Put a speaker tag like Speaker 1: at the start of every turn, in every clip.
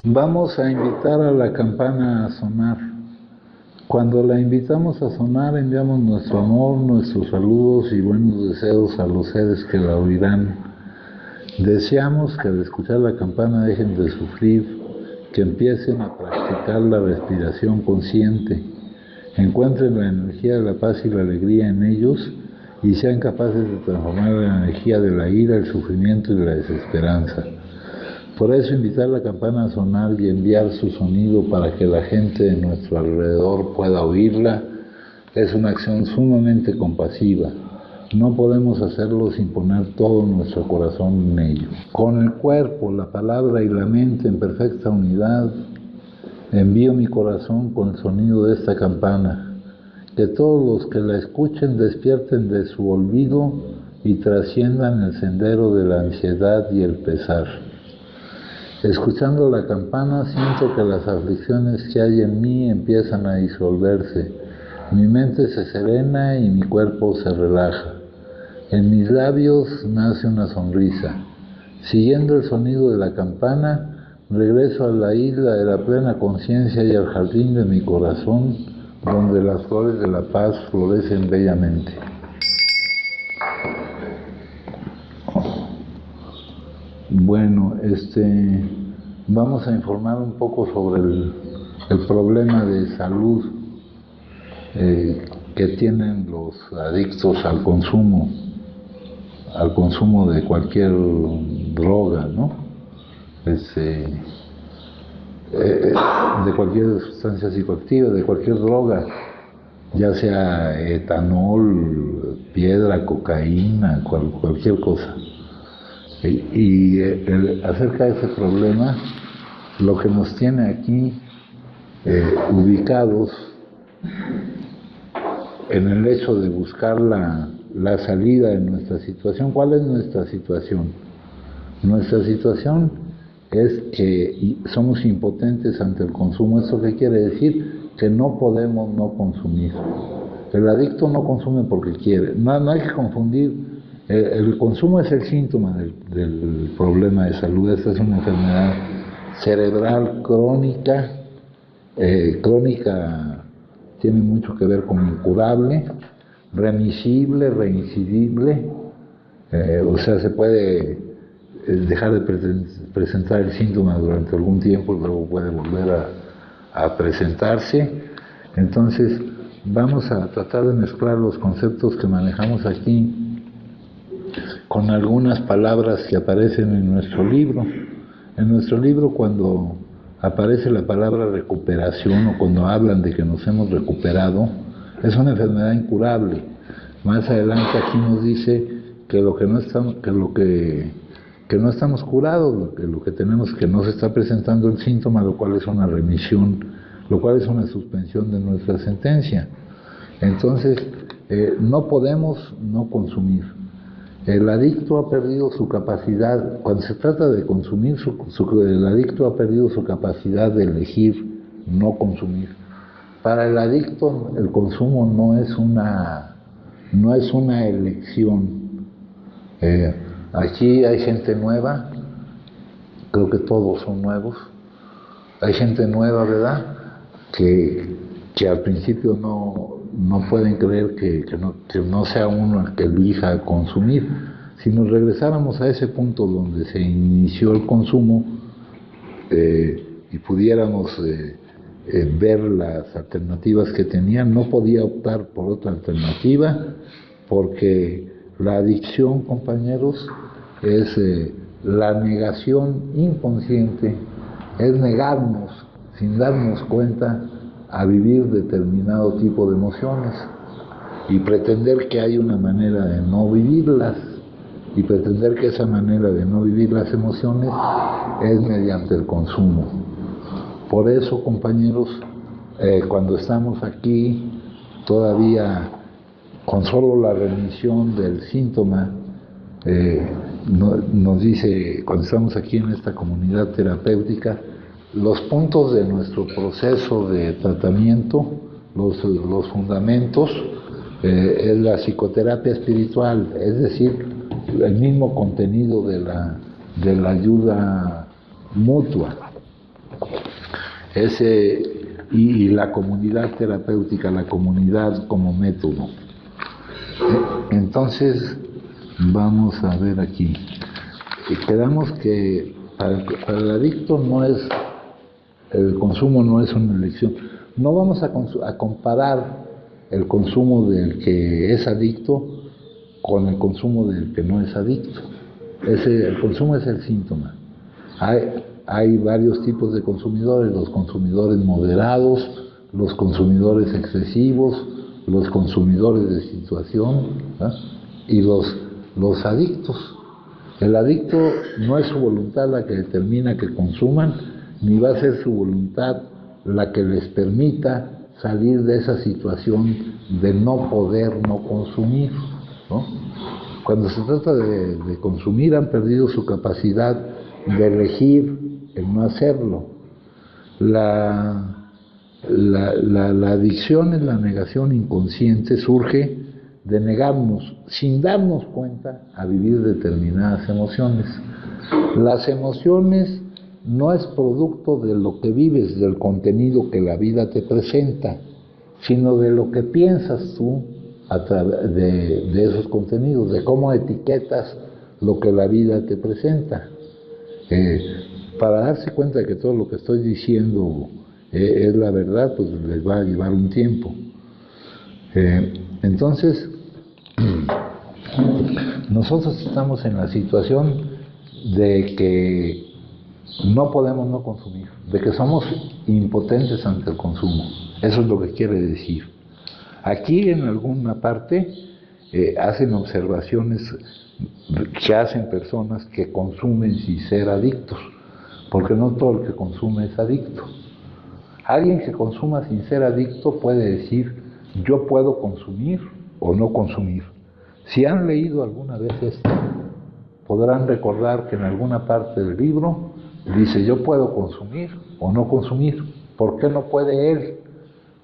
Speaker 1: Vamos a invitar a la campana a sonar. Cuando la invitamos a sonar, enviamos nuestro amor, nuestros saludos y buenos deseos a los seres que la oirán. Deseamos que al escuchar la campana dejen de sufrir, que empiecen a practicar la respiración consciente, encuentren la energía de la paz y la alegría en ellos y sean capaces de transformar la energía de la ira, el sufrimiento y la desesperanza. Por eso invitar la campana a sonar y enviar su sonido para que la gente de nuestro alrededor pueda oírla es una acción sumamente compasiva. No podemos hacerlo sin poner todo nuestro corazón en ello. Con el cuerpo, la palabra y la mente en perfecta unidad, envío mi corazón con el sonido de esta campana. Que todos los que la escuchen despierten de su olvido y trasciendan el sendero de la ansiedad y el pesar. Escuchando la campana siento que las aflicciones que hay en mí empiezan a disolverse. Mi mente se serena y mi cuerpo se relaja. En mis labios nace una sonrisa. Siguiendo el sonido de la campana, regreso a la isla de la plena conciencia y al jardín de mi corazón, donde las flores de la paz florecen bellamente. Bueno, vamos a informar un poco sobre el problema de salud que tienen los adictos al consumo de cualquier droga, ¿no? De cualquier sustancia psicoactiva, de cualquier droga, ya sea etanol, piedra, cocaína, cualquier cosa. Acerca de ese problema, lo que nos tiene aquí ubicados en el hecho de buscar la salida de nuestra situación. ¿Cuál es nuestra situación? Nuestra situación es que somos impotentes ante el consumo. ¿Eso qué quiere decir? Que no podemos no consumir. El adicto no consume porque quiere. No hay que confundir. El consumo es el síntoma del problema de salud. Esta es una enfermedad cerebral crónica. Crónica tiene mucho que ver con incurable, remisible, reincidible. O sea, se puede dejar de presentar el síntoma durante algún tiempo y luego puede volver a presentarse. Entonces, vamos a tratar de mezclar los conceptos que manejamos aquí con algunas palabras que aparecen en nuestro libro. En nuestro libro, cuando aparece la palabra recuperación o cuando hablan de que nos hemos recuperado, es una enfermedad incurable. Más adelante aquí nos dice que no estamos curados, lo que tenemos que no se está presentando el síntoma, lo cual es una remisión, lo cual es una suspensión de nuestra sentencia. Entonces, no podemos no consumir. El adicto ha perdido su capacidad, cuando se trata de consumir, el adicto ha perdido su capacidad de elegir no consumir. Para el adicto el consumo no es una elección. Aquí hay gente nueva, creo que todos son nuevos. Hay gente nueva, ¿verdad? Que al principio no pueden creer que no sea uno el que elija consumir. Si nos regresáramos a ese punto donde se inició el consumo y pudiéramos ver las alternativas que tenían, no podía optar por otra alternativa, porque la adicción, compañeros, es la negación inconsciente, es negarnos sin darnos cuenta a vivir determinado tipo de emociones y pretender que hay una manera de no vivirlas y pretender que esa manera de no vivir las emociones es mediante el consumo. Por eso, compañeros, cuando estamos aquí todavía con solo la remisión del síntoma, nos dice, cuando estamos aquí en esta comunidad terapéutica, los puntos de nuestro proceso de tratamiento, los fundamentos, es la psicoterapia espiritual, es decir, el mismo contenido de la ayuda mutua. Y la comunidad terapéutica, la comunidad como método. Entonces, vamos a ver aquí. Quedamos que para el adicto el consumo no es una elección. No vamos a comparar el consumo del que es adicto con el consumo del que no es adicto. El consumo es el síntoma. Hay varios tipos de consumidores: los consumidores moderados, los consumidores excesivos, los consumidores de situación, ¿no? Y los adictos. El adicto no es su voluntad la que determina que consuman, ni va a ser su voluntad la que les permita salir de esa situación de no poder no consumir, ¿no? Cuando se trata de consumir, han perdido su capacidad de elegir el no hacerlo. La adicción en la negación inconsciente surge de negarnos, sin darnos cuenta, a vivir determinadas emociones. Las emociones no es producto de lo que vives, del contenido que la vida te presenta, sino de lo que piensas tú a través de esos contenidos, de cómo etiquetas lo que la vida te presenta. Para darse cuenta de que todo lo que estoy diciendo es la verdad, pues les va a llevar un tiempo. Entonces, nosotros estamos en la situación de que no podemos no consumir, de que somos impotentes ante el consumo. Eso es lo que quiere decir. Aquí en alguna parte hacen observaciones que hacen personas que consumen sin ser adictos, porque no todo el que consume es adicto. Alguien que consuma sin ser adicto puede decir: yo puedo consumir o no consumir. Si han leído alguna vez esto, podrán recordar que en alguna parte del libro dice: yo puedo consumir o no consumir. ¿Por qué no puede él?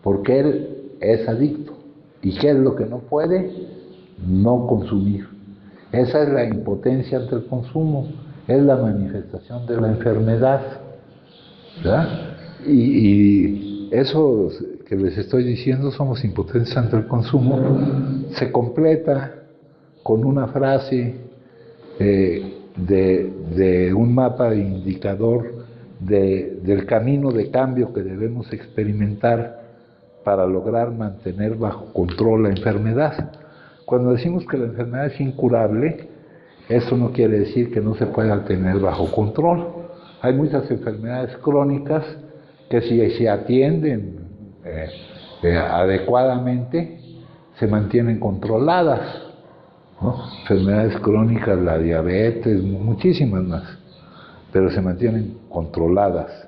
Speaker 1: Porque él es adicto. ¿Y qué es lo que no puede? No consumir. Esa es la impotencia ante el consumo, es la manifestación de la enfermedad, ¿verdad? Y eso que les estoy diciendo, somos impotentes ante el consumo, se completa con una frase de un mapa de indicador del camino de cambio que debemos experimentar para lograr mantener bajo control la enfermedad. Cuando decimos que la enfermedad es incurable, eso no quiere decir que no se pueda tener bajo control. Hay muchas enfermedades crónicas que si se atienden adecuadamente, se mantienen controladas, ¿no? Enfermedades crónicas, la diabetes, muchísimas más, pero se mantienen controladas,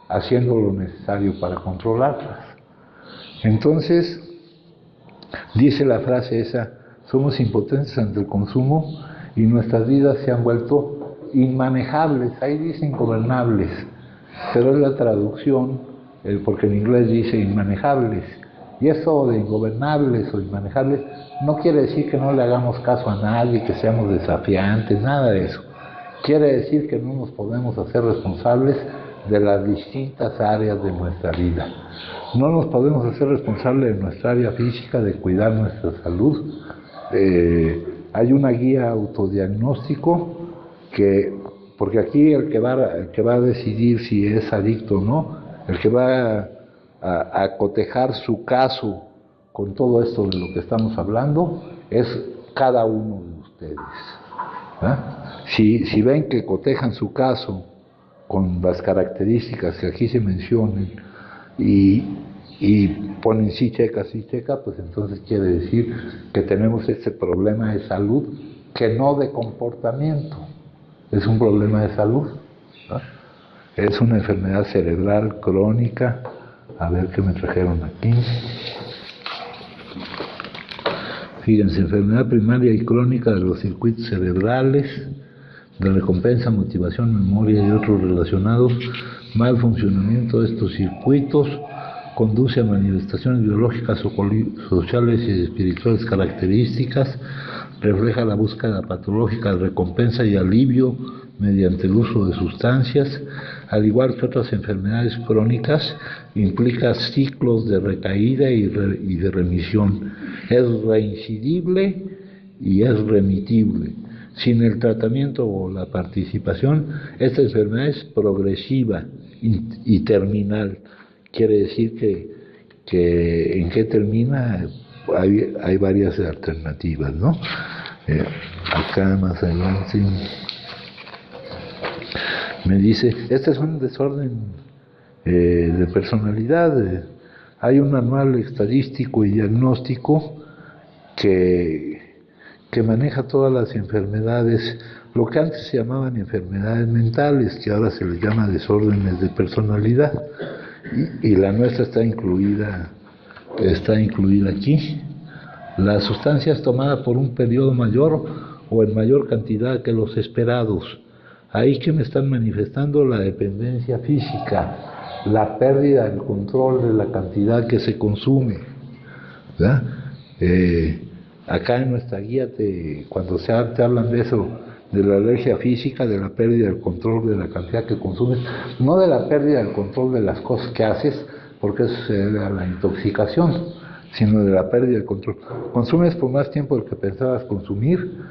Speaker 1: haciendo lo necesario para controlarlas. Entonces, dice la frase esa: somos impotentes ante el consumo y nuestras vidas se han vuelto inmanejables. Ahí dice ingobernables, pero es la traducción, porque en inglés dice inmanejables. Y eso de ingobernables o inmanejables no quiere decir que no le hagamos caso a nadie, que seamos desafiantes, nada de eso. Quiere decir que no nos podemos hacer responsables de las distintas áreas de nuestra vida. No nos podemos hacer responsables de nuestra área física, de cuidar nuestra salud. Hay una guía autodiagnóstico porque aquí el que va a decidir si es adicto o no, el que va a cotejar su caso con todo esto de lo que estamos hablando, es cada uno de ustedes. Si ven que cotejan su caso con las características que aquí se mencionan y ponen sí checa, pues entonces quiere decir que tenemos este problema de salud, que no de comportamiento, es un problema de salud, ¿no? Es una enfermedad cerebral crónica. A ver qué me trajeron aquí. Fíjense: enfermedad primaria y crónica de los circuitos cerebrales, de recompensa, motivación, memoria y otros relacionados. Mal funcionamiento de estos circuitos conduce a manifestaciones biológicas, sociales y espirituales características. Refleja la búsqueda patológica de recompensa y alivio mediante el uso de sustancias. al igual que otras enfermedades crónicas, implica ciclos de recaída y de remisión. Es reincidible y es remitible. Sin el tratamiento o la participación, esta enfermedad es progresiva y terminal. Quiere decir que en qué termina, hay varias alternativas, ¿no? Acá más adelante me dice, este es un desorden de personalidad. Hay un manual estadístico y diagnóstico que maneja todas las enfermedades, lo que antes se llamaban enfermedades mentales, que ahora se les llama desórdenes de personalidad, y la nuestra está incluida aquí. La sustancia es tomada por un periodo mayor o en mayor cantidad que los esperados. Ahí que me están manifestando la dependencia física, la pérdida del control de la cantidad que se consume, ¿verdad? Acá en nuestra guía, cuando te hablan de eso, de la alergia física, de la pérdida del control de la cantidad que consumes, no de la pérdida del control de las cosas que haces, porque eso se debe a la intoxicación, sino de la pérdida del control. Consumes por más tiempo del que pensabas consumir,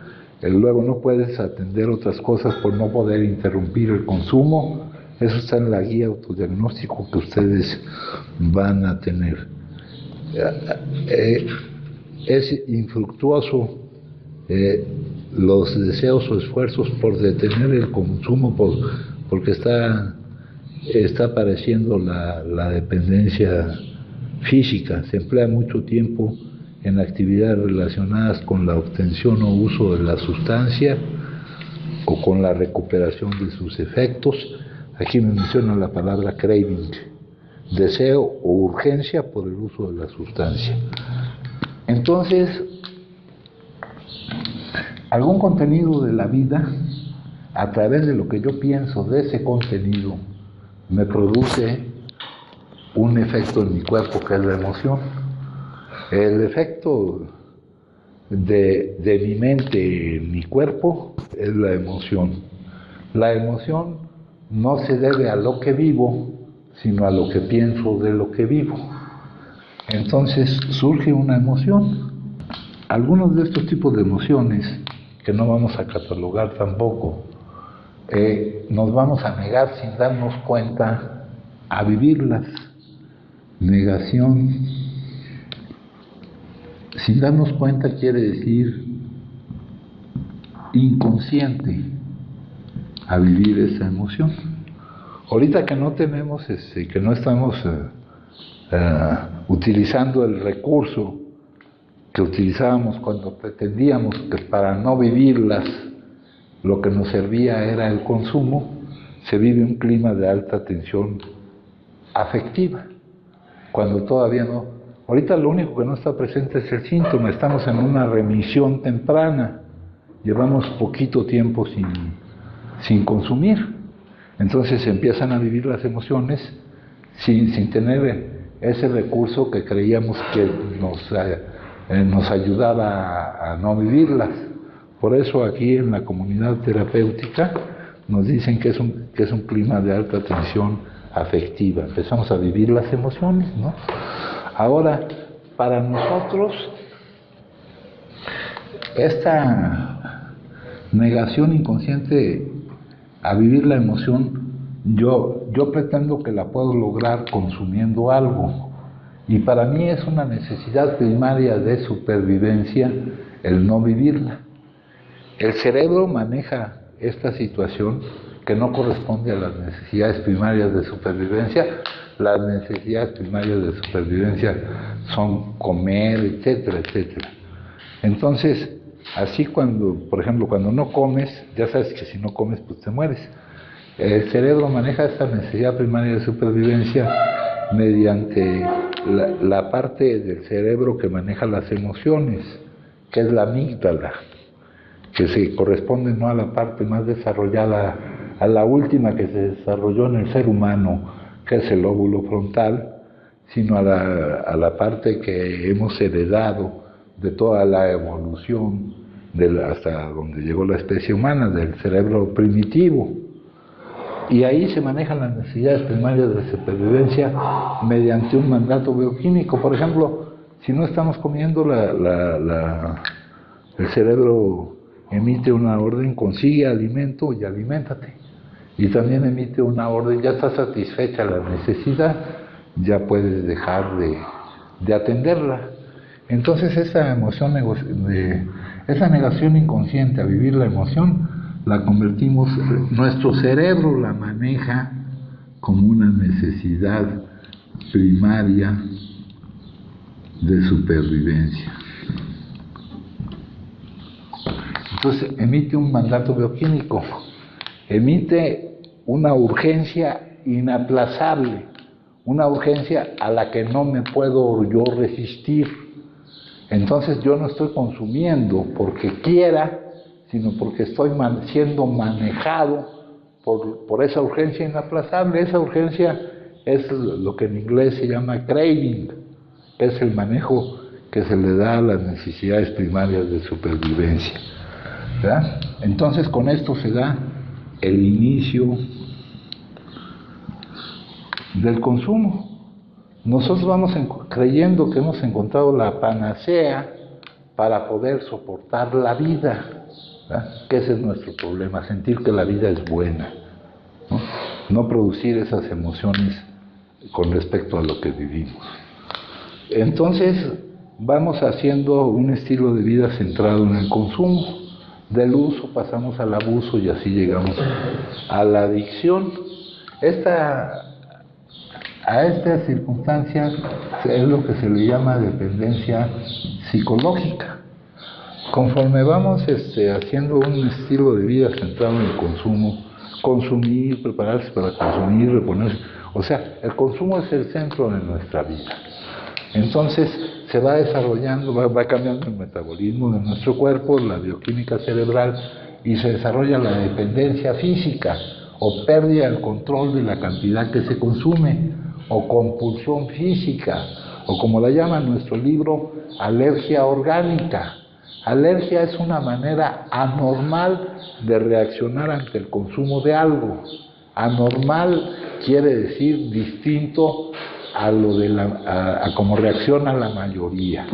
Speaker 1: luego no puedes atender otras cosas por no poder interrumpir el consumo. Eso está en la guía autodiagnóstico que ustedes van a tener. Es infructuoso los deseos o esfuerzos por detener el consumo porque está apareciendo la dependencia física. Se emplea mucho tiempo en actividades relacionadas con la obtención o uso de la sustancia o con la recuperación de sus efectos. Aquí me menciona la palabra craving, deseo o urgencia por el uso de la sustancia. Entonces, algún contenido de la vida, a través de lo que yo pienso de ese contenido, me produce un efecto en mi cuerpo, que es la emoción. El efecto de mi mente en mi cuerpo es la emoción. La emoción no se debe a lo que vivo, sino a lo que pienso de lo que vivo. Entonces surge una emoción. Algunos de estos tipos de emociones, que no vamos a catalogar tampoco, nos vamos a negar sin darnos cuenta a vivirlas. Negación, sin darnos cuenta, quiere decir inconsciente a vivir esa emoción. Ahorita que no tenemos, que no estamos utilizando el recurso que utilizábamos cuando pretendíamos que para no vivirlas lo que nos servía era el consumo, se vive un clima de alta tensión afectiva, cuando todavía no. Ahorita lo único que no está presente es el síntoma, estamos en una remisión temprana, llevamos poquito tiempo sin consumir, entonces empiezan a vivir las emociones sin tener ese recurso que creíamos que nos ayudaba a no vivirlas. Por eso aquí en la comunidad terapéutica nos dicen que es un clima de alta tensión afectiva. Empezamos a vivir las emociones, ¿no? Ahora, para nosotros, esta negación inconsciente a vivir la emoción, yo pretendo que la puedo lograr consumiendo algo. Y para mí es una necesidad primaria de supervivencia el no vivirla. El cerebro maneja esta situación que no corresponde a las necesidades primarias de supervivencia. Las necesidades primarias de supervivencia son comer, etcétera, etcétera. Entonces, así por ejemplo, cuando no comes, ya sabes que si no comes, pues te mueres. El cerebro maneja esta necesidad primaria de supervivencia mediante la parte del cerebro que maneja las emociones, que es la amígdala, que se corresponde no a la parte más desarrollada, a la última que se desarrolló en el ser humano, que es el lóbulo frontal, sino a la parte que hemos heredado de toda la evolución hasta donde llegó la especie humana, del cerebro primitivo. Y ahí se manejan las necesidades primarias de supervivencia mediante un mandato bioquímico. Por ejemplo, si no estamos comiendo, el cerebro emite una orden: consigue alimento y aliméntate. Y también emite una orden: ya está satisfecha la necesidad, ya puedes dejar de atenderla. Entonces esa emoción, esa negación inconsciente a vivir la emoción, la convertimos, nuestro cerebro la maneja como una necesidad primaria de supervivencia. Entonces emite un mandato bioquímico, emite una urgencia inaplazable, una urgencia a la que no me puedo yo resistir. Entonces yo no estoy consumiendo porque quiera, sino porque estoy siendo manejado por esa urgencia inaplazable. Esa urgencia es lo que en inglés se llama craving, que es el manejo que se le da a las necesidades primarias de supervivencia, ¿verdad? Entonces con esto se da el inicio del consumo. Nosotros vamos creyendo que hemos encontrado la panacea para poder soportar la vida, ¿verdad? Que ese es nuestro problema, sentir que la vida es buena, no producir esas emociones con respecto a lo que vivimos. Entonces vamos haciendo un estilo de vida centrado en el consumo. Del uso pasamos al abuso y así llegamos a la adicción. A esta circunstancia es lo que se le llama dependencia psicológica. Conforme vamos haciendo un estilo de vida centrado en el consumo, consumir, prepararse para consumir, reponerse, o sea, el consumo es el centro de nuestra vida. Entonces se va desarrollando, va cambiando el metabolismo de nuestro cuerpo, la bioquímica cerebral, y se desarrolla la dependencia física o pérdida del control de la cantidad que se consume, o compulsión física, o como la llama nuestro libro, alergia orgánica. Alergia es una manera anormal de reaccionar ante el consumo de algo. Anormal quiere decir distinto a lo de a cómo reacciona la mayoría,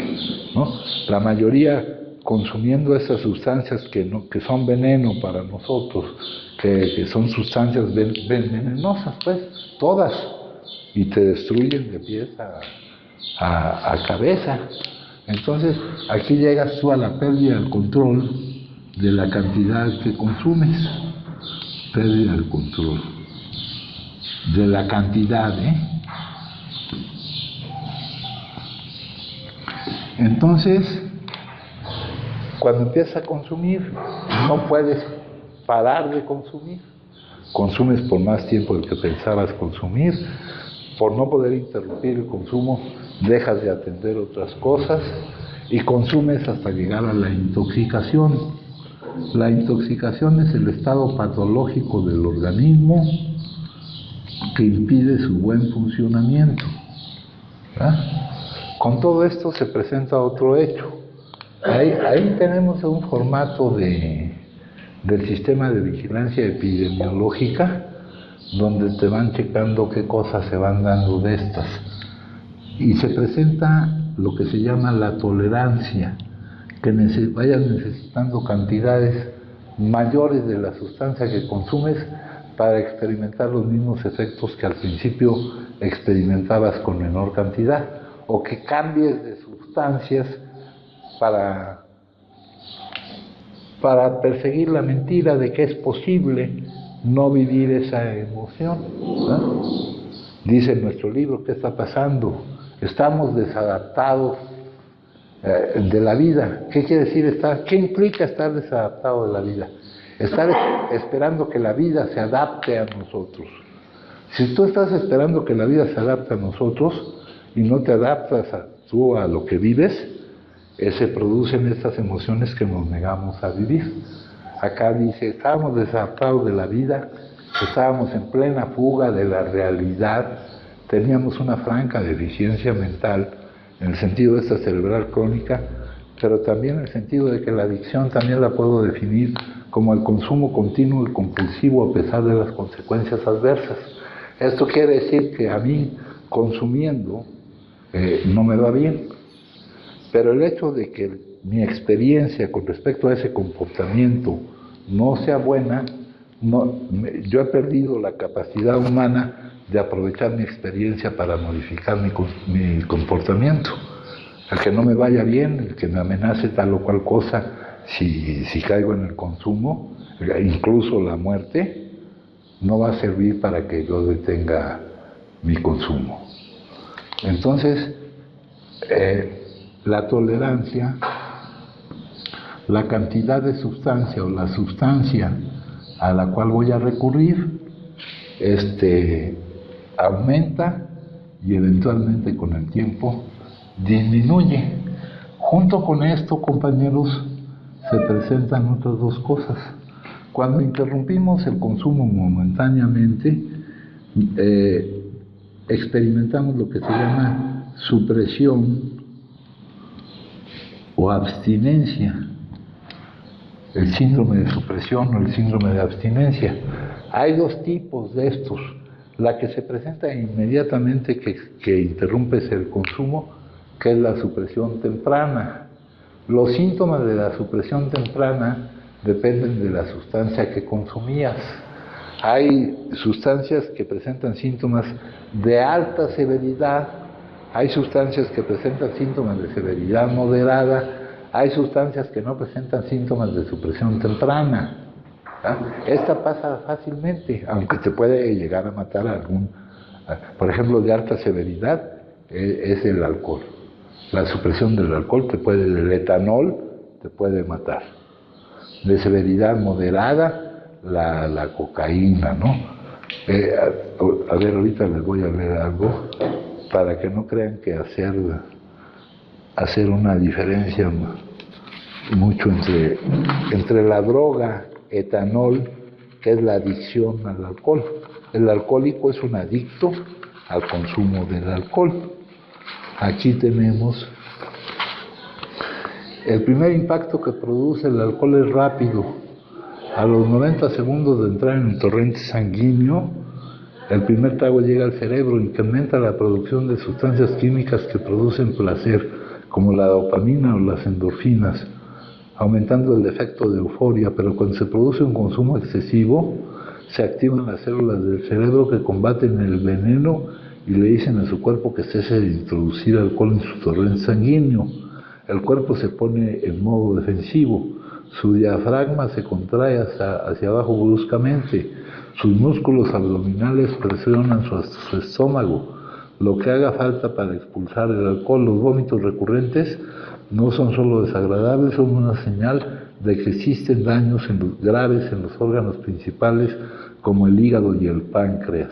Speaker 1: ¿no? La mayoría consumiendo esas sustancias que son veneno para nosotros, que son sustancias venenosas, pues, todas, y te destruyen de pies a cabeza. Entonces aquí llegas tú a la pérdida del control de la cantidad que consumes, pérdida del control de la cantidad, Entonces, cuando empiezas a consumir, no puedes parar de consumir. Consumes por más tiempo del que pensabas consumir. Por no poder interrumpir el consumo, dejas de atender otras cosas y consumes hasta llegar a la intoxicación. La intoxicación es el estado patológico del organismo que impide su buen funcionamiento, ¿verdad? Con todo esto se presenta otro hecho. Ahí tenemos un formato del sistema de vigilancia epidemiológica, donde te van checando qué cosas se van dando de estas. Y se presenta lo que se llama la tolerancia, que vayas necesitando cantidades mayores de la sustancia que consumes para experimentar los mismos efectos que al principio experimentabas con menor cantidad, o que cambies de sustancias para perseguir la mentira de que es posible no vivir esa emoción, ¿no? Dice en nuestro libro, ¿qué está pasando? Estamos desadaptados de la vida. ¿Qué quiere decir qué implica estar desadaptado de la vida? Estar esperando que la vida se adapte a nosotros. Si tú estás esperando que la vida se adapte a nosotros y no te adaptas tú a lo que vives, se producen estas emociones que nos negamos a vivir. Acá dice, estábamos desadaptados de la vida, estábamos en plena fuga de la realidad, teníamos una franca deficiencia mental, en el sentido de esta cerebral crónica, pero también el sentido de que la adicción también la puedo definir como el consumo continuo y compulsivo a pesar de las consecuencias adversas. Esto quiere decir que a mí, consumiendo, no me va bien, pero el hecho de que mi experiencia con respecto a ese comportamiento no sea buena, yo he perdido la capacidad humana de aprovechar mi experiencia para modificar mi comportamiento. El que no me vaya bien, el que me amenace tal o cual cosa, si caigo en el consumo, incluso la muerte, no va a servir para que yo detenga mi consumo. Entonces, la tolerancia, la cantidad de sustancia o la sustancia a la cual voy a recurrir, aumenta y eventualmente con el tiempo disminuye. Junto con esto, compañeros, se presentan otras dos cosas. Cuando interrumpimos el consumo momentáneamente, experimentamos lo que se llama supresión o abstinencia, el síndrome de supresión o el síndrome de abstinencia. Hay dos tipos de estos. La que se presenta inmediatamente que interrumpes el consumo, que es la supresión temprana. Los síntomas de la supresión temprana dependen de la sustancia que consumías. Hay sustancias que presentan síntomas de alta severidad, hay sustancias que presentan síntomas de severidad moderada, hay sustancias que no presentan síntomas de supresión temprana. Esta pasa fácilmente, aunque te puede llegar a matar a algún, por ejemplo, de alta severidad es el alcohol. La supresión del alcohol el etanol te puede matar. De severidad moderada, la cocaína, ¿no? A ver, ahorita les voy a leer algo para que no crean que hacer una diferencia mucho entre la droga etanol, que es la adicción al alcohol. El alcohólico es un adicto al consumo del alcohol. Aquí tenemos el primer impacto que produce el alcohol es rápido. A los 90 segundos de entrar en el torrente sanguíneo, el primer trago llega al cerebro, incrementa la producción de sustancias químicas que producen placer, como la dopamina o las endorfinas, aumentando el efecto de euforia, pero cuando se produce un consumo excesivo, se activan las células del cerebro que combaten el veneno y le dicen a su cuerpo que cese de introducir alcohol en su torrente sanguíneo. El cuerpo se pone en modo defensivo, su diafragma se contrae hacia abajo bruscamente, sus músculos abdominales presionan su estómago, lo que haga falta para expulsar el alcohol. Los vómitos recurrentes no son solo desagradables, son una señal de que existen daños graves en los órganos principales como el hígado y el páncreas.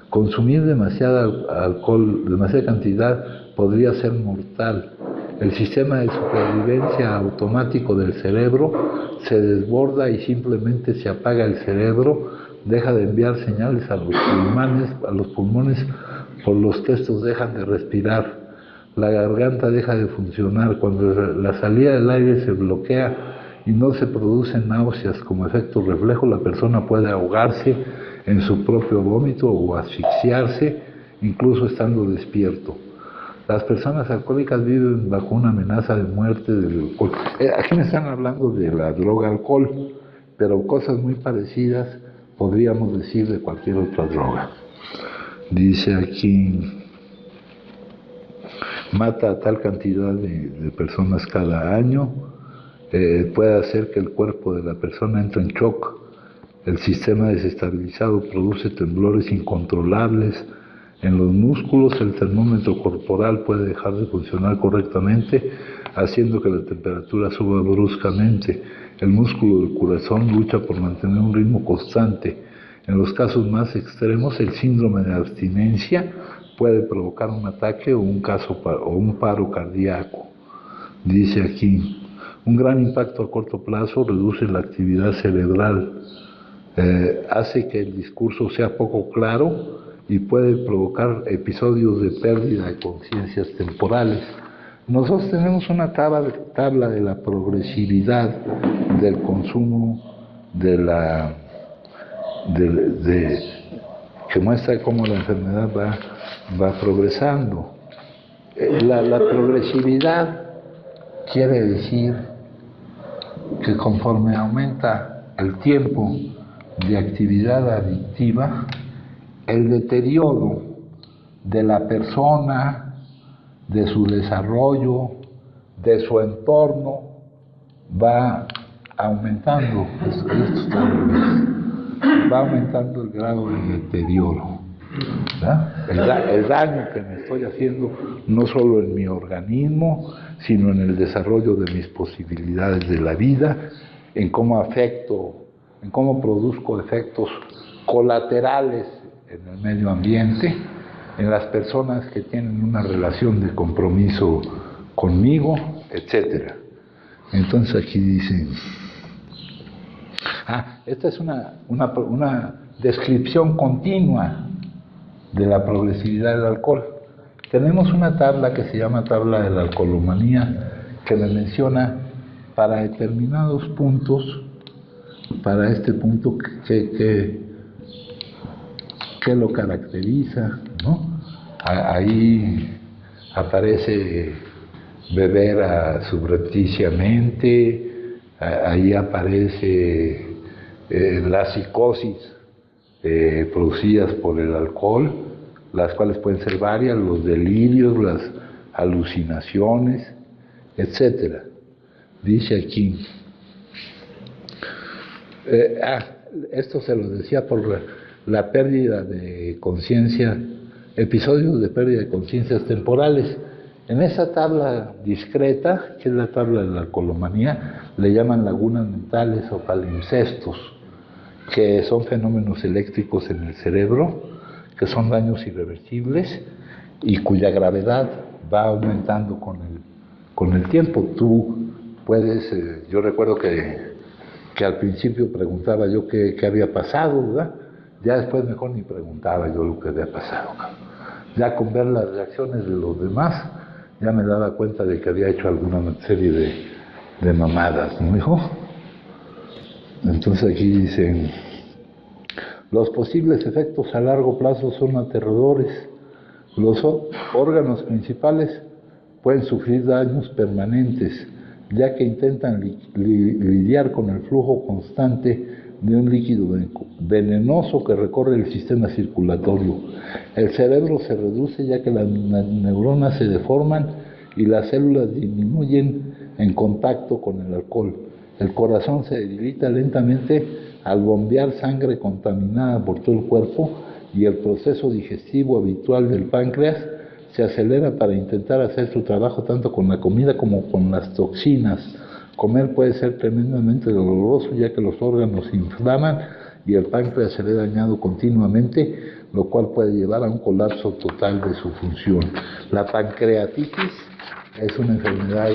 Speaker 1: Consumir demasiado alcohol, demasiada cantidad, podría ser mortal. El sistema de supervivencia automático del cerebro se desborda y simplemente se apaga el cerebro, deja de enviar señales a los pulmones, por los que estos dejan de respirar. La garganta deja de funcionar. Cuando la salida del aire se bloquea y no se producen náuseas como efecto reflejo, la persona puede ahogarse en su propio vómito o asfixiarse, incluso estando despierto. Las personas alcohólicas viven bajo una amenaza de muerte del alcohol. Aquí me están hablando de la droga alcohol, pero cosas muy parecidas podríamos decir de cualquier otra droga. Dice aquí, mata a tal cantidad de personas cada año, puede hacer que el cuerpo de la persona entre en shock, el sistema desestabilizado produce temblores incontrolables en los músculos, el termómetro corporal puede dejar de funcionar correctamente, haciendo que la temperatura suba bruscamente. El músculo del corazón lucha por mantener un ritmo constante. En los casos más extremos, el síndrome de abstinencia puede provocar un ataque o un paro cardíaco. Dice aquí, un gran impacto a corto plazo reduce la actividad cerebral, hace que el discurso sea poco claro y puede provocar episodios de pérdida de conciencias temporales. Nosotros tenemos una tabla de la progresividad del consumo que muestra cómo la enfermedad va progresando. La progresividad quiere decir que conforme aumenta el tiempo de actividad adictiva, el deterioro de la persona, de su desarrollo, de su entorno, va aumentando. Va aumentando el grado de deterioro, ¿verdad? El daño que me estoy haciendo no solo en mi organismo, sino en el desarrollo de mis posibilidades de la vida, en cómo produzco efectos colaterales en el medio ambiente, en las personas que tienen una relación de compromiso conmigo, etc. Entonces aquí dice, esta es una descripción continua de la progresividad del alcohol. Tenemos una tabla que se llama tabla de la alcoholomanía, que me menciona para determinados puntos, para este punto que lo caracteriza, ¿no? Ahí aparece beber subrepticiamente, ahí aparece las psicosis producidas por el alcohol, las cuales pueden ser varias, los delirios, las alucinaciones, etc. Dice aquí, esto se lo decía por la pérdida de conciencia, episodios de pérdida de conciencias temporales. En esa tabla discreta, que es la tabla de la alcoholomanía, le llaman lagunas mentales o palimpsestos, que son fenómenos eléctricos en el cerebro, que son daños irreversibles y cuya gravedad va aumentando con el tiempo. Tú puedes, yo recuerdo que al principio preguntaba yo qué había pasado, ¿verdad? Ya después mejor ni preguntaba yo lo que había pasado. Ya con ver las reacciones de los demás, ya me daba cuenta de que había hecho alguna serie de mamadas, ¿no, hijo? Entonces aquí dicen, los posibles efectos a largo plazo son aterradores. Los órganos principales pueden sufrir daños permanentes, ya que intentan lidiar con el flujo constante de un líquido venenoso que recorre el sistema circulatorio. El cerebro se reduce ya que las neuronas se deforman y las células disminuyen en contacto con el alcohol. El corazón se debilita lentamente al bombear sangre contaminada por todo el cuerpo y el proceso digestivo habitual del páncreas se acelera para intentar hacer su trabajo tanto con la comida como con las toxinas. Comer puede ser tremendamente doloroso ya que los órganos se inflaman y el páncreas se ve dañado continuamente, lo cual puede llevar a un colapso total de su función. La pancreatitis es una enfermedad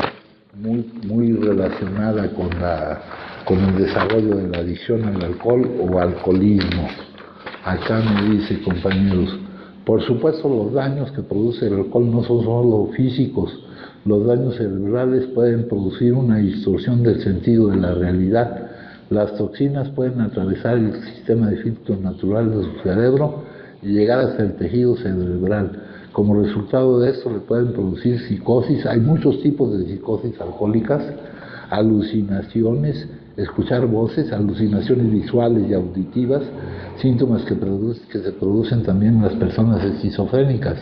Speaker 1: muy relacionada con el desarrollo de la adicción al alcohol o alcoholismo. Acá me dice, compañeros, por supuesto los daños que produce el alcohol no son solo físicos. Los daños cerebrales pueden producir una distorsión del sentido de la realidad. Las toxinas pueden atravesar el sistema de filtro natural de su cerebro y llegar hasta el tejido cerebral. Como resultado de esto le pueden producir psicosis. Hay muchos tipos de psicosis alcohólicas, alucinaciones, escuchar voces, alucinaciones visuales y auditivas, síntomas que se producen también en las personas esquizofrénicas.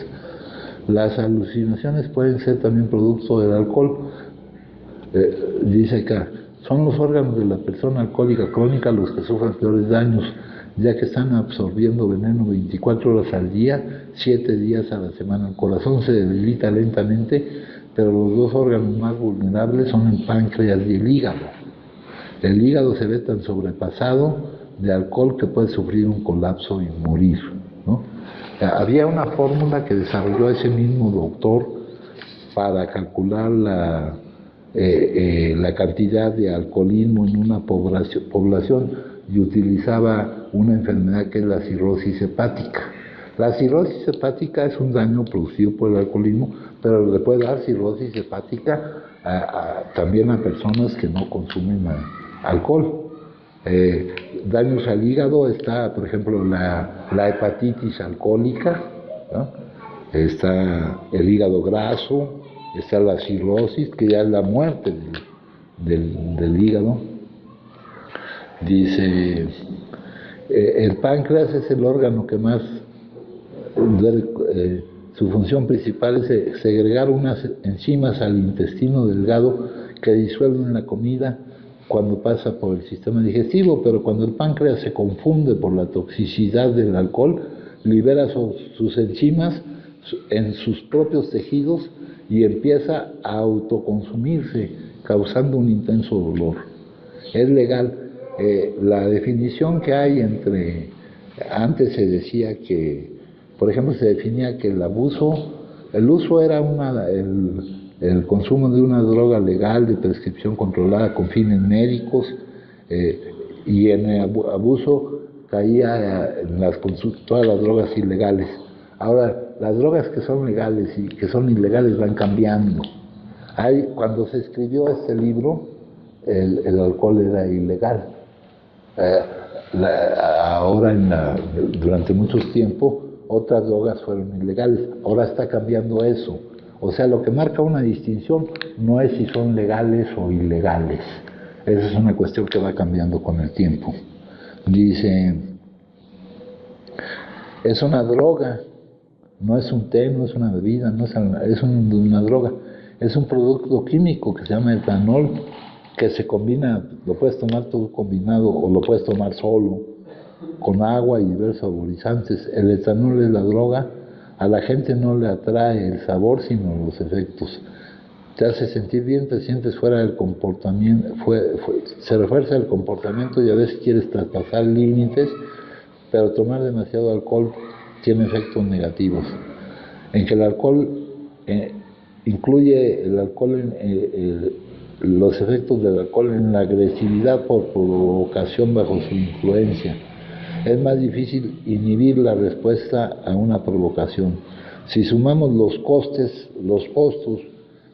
Speaker 1: Las alucinaciones pueden ser también producto del alcohol. Dice acá, son los órganos de la persona alcohólica crónica los que sufren peores daños, ya que están absorbiendo veneno 24 horas al día, 7 días a la semana. El corazón se debilita lentamente, pero los dos órganos más vulnerables son el páncreas y el hígado. El hígado se ve tan sobrepasado de alcohol que puede sufrir un colapso y morir, ¿no? Había una fórmula que desarrolló ese mismo doctor para calcular la cantidad de alcoholismo en una población y utilizaba una enfermedad que es la cirrosis hepática. La cirrosis hepática es un daño producido por el alcoholismo, pero le puede dar cirrosis hepática también a personas que no consumen alcohol. Daños al hígado está, por ejemplo, la hepatitis alcohólica, ¿no? Está el hígado graso, está la cirrosis, que ya es la muerte del hígado. Dice, el páncreas es el órgano que más, su función principal es segregar unas enzimas al intestino delgado que disuelven la comida cuando pasa por el sistema digestivo, pero cuando el páncreas se confunde por la toxicidad del alcohol, libera sus enzimas en sus propios tejidos y empieza a autoconsumirse, causando un intenso dolor. Es legal. La definición que hay antes se decía que, por ejemplo, se definía que el uso era el consumo de una droga legal de prescripción controlada con fines médicos, y en el abuso caía en todas las drogas ilegales. Ahora, las drogas que son legales y que son ilegales van cambiando. Cuando se escribió este libro, el alcohol era ilegal. Ahora, durante mucho tiempo, otras drogas fueron ilegales. Ahora está cambiando eso. O sea, lo que marca una distinción no es si son legales o ilegales. Esa es una cuestión que va cambiando con el tiempo. Dice, es una droga, no es un té, no es una bebida, es una droga. Es un producto químico que se llama etanol, que se combina, lo puedes tomar todo combinado o lo puedes tomar solo, con agua y diversos saborizantes. El etanol es la droga. A la gente no le atrae el sabor, sino los efectos. Te hace sentir bien, te sientes fuera del comportamiento, se refuerza el comportamiento y a veces quieres traspasar límites, pero tomar demasiado alcohol tiene efectos negativos. En que el alcohol incluye los efectos del alcohol en la agresividad por provocación bajo su influencia. Es más difícil inhibir la respuesta a una provocación. Si sumamos los costos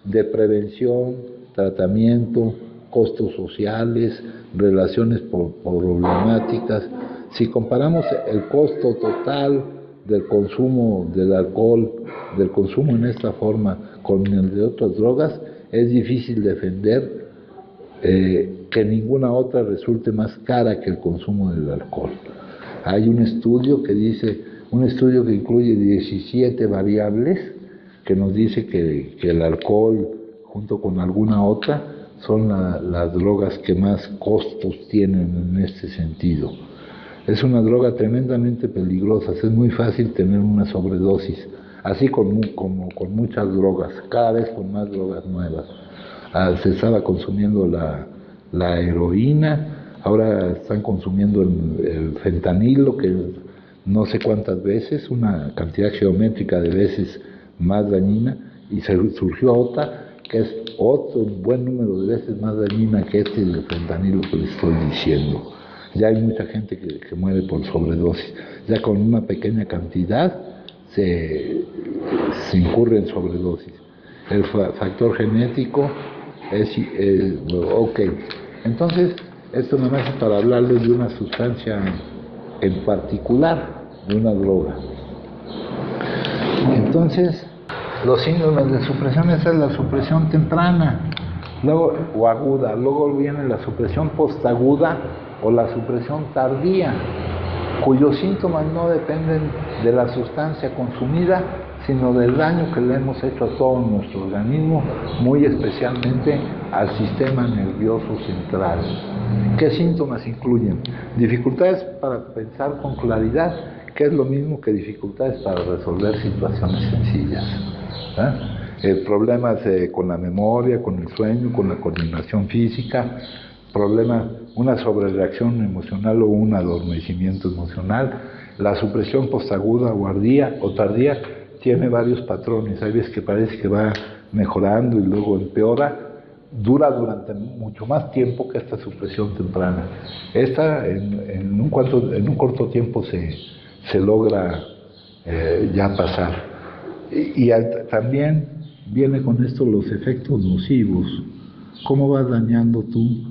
Speaker 1: de prevención, tratamiento, costos sociales, relaciones problemáticas, si comparamos el costo total del consumo del alcohol, del consumo en esta forma, con el de otras drogas, es difícil defender que ninguna otra resulte más cara que el consumo del alcohol. Hay un estudio que incluye 17 variables, que nos dice que el alcohol, junto con alguna otra, son las drogas que más costos tienen en este sentido. Es una droga tremendamente peligrosa, es muy fácil tener una sobredosis, así como con muchas drogas, cada vez con más drogas nuevas. Se estaba consumiendo la heroína, ahora están consumiendo el fentanilo, que no sé cuántas veces, una cantidad geométrica de veces más dañina, y surgió otra que es otro buen número de veces más dañina que el fentanilo que les estoy diciendo. Ya hay mucha gente que muere por sobredosis. Ya con una pequeña cantidad se incurre en sobredosis. El factor genético es ok. Entonces, esto nada más es para hablarles de una sustancia en particular, de una droga. Entonces, los síndromes de supresión, esa es la supresión temprana, luego, o aguda, luego viene la supresión postaguda o la supresión tardía, cuyos síntomas no dependen de la sustancia consumida, sino del daño que le hemos hecho a todo nuestro organismo, muy especialmente al sistema nervioso central. ¿Qué síntomas incluyen? Dificultades para pensar con claridad, que es lo mismo que dificultades para resolver situaciones sencillas. Problemas con la memoria, con el sueño, con la coordinación física, problemas, una sobrereacción emocional o un adormecimiento emocional. La supresión postaguda o tardía tiene varios patrones. Hay veces que parece que va mejorando y luego empeora. Dura durante mucho más tiempo que esta supresión temprana. Esta en un corto tiempo se logra ya pasar. También viene con esto los efectos nocivos. ¿Cómo vas dañando tú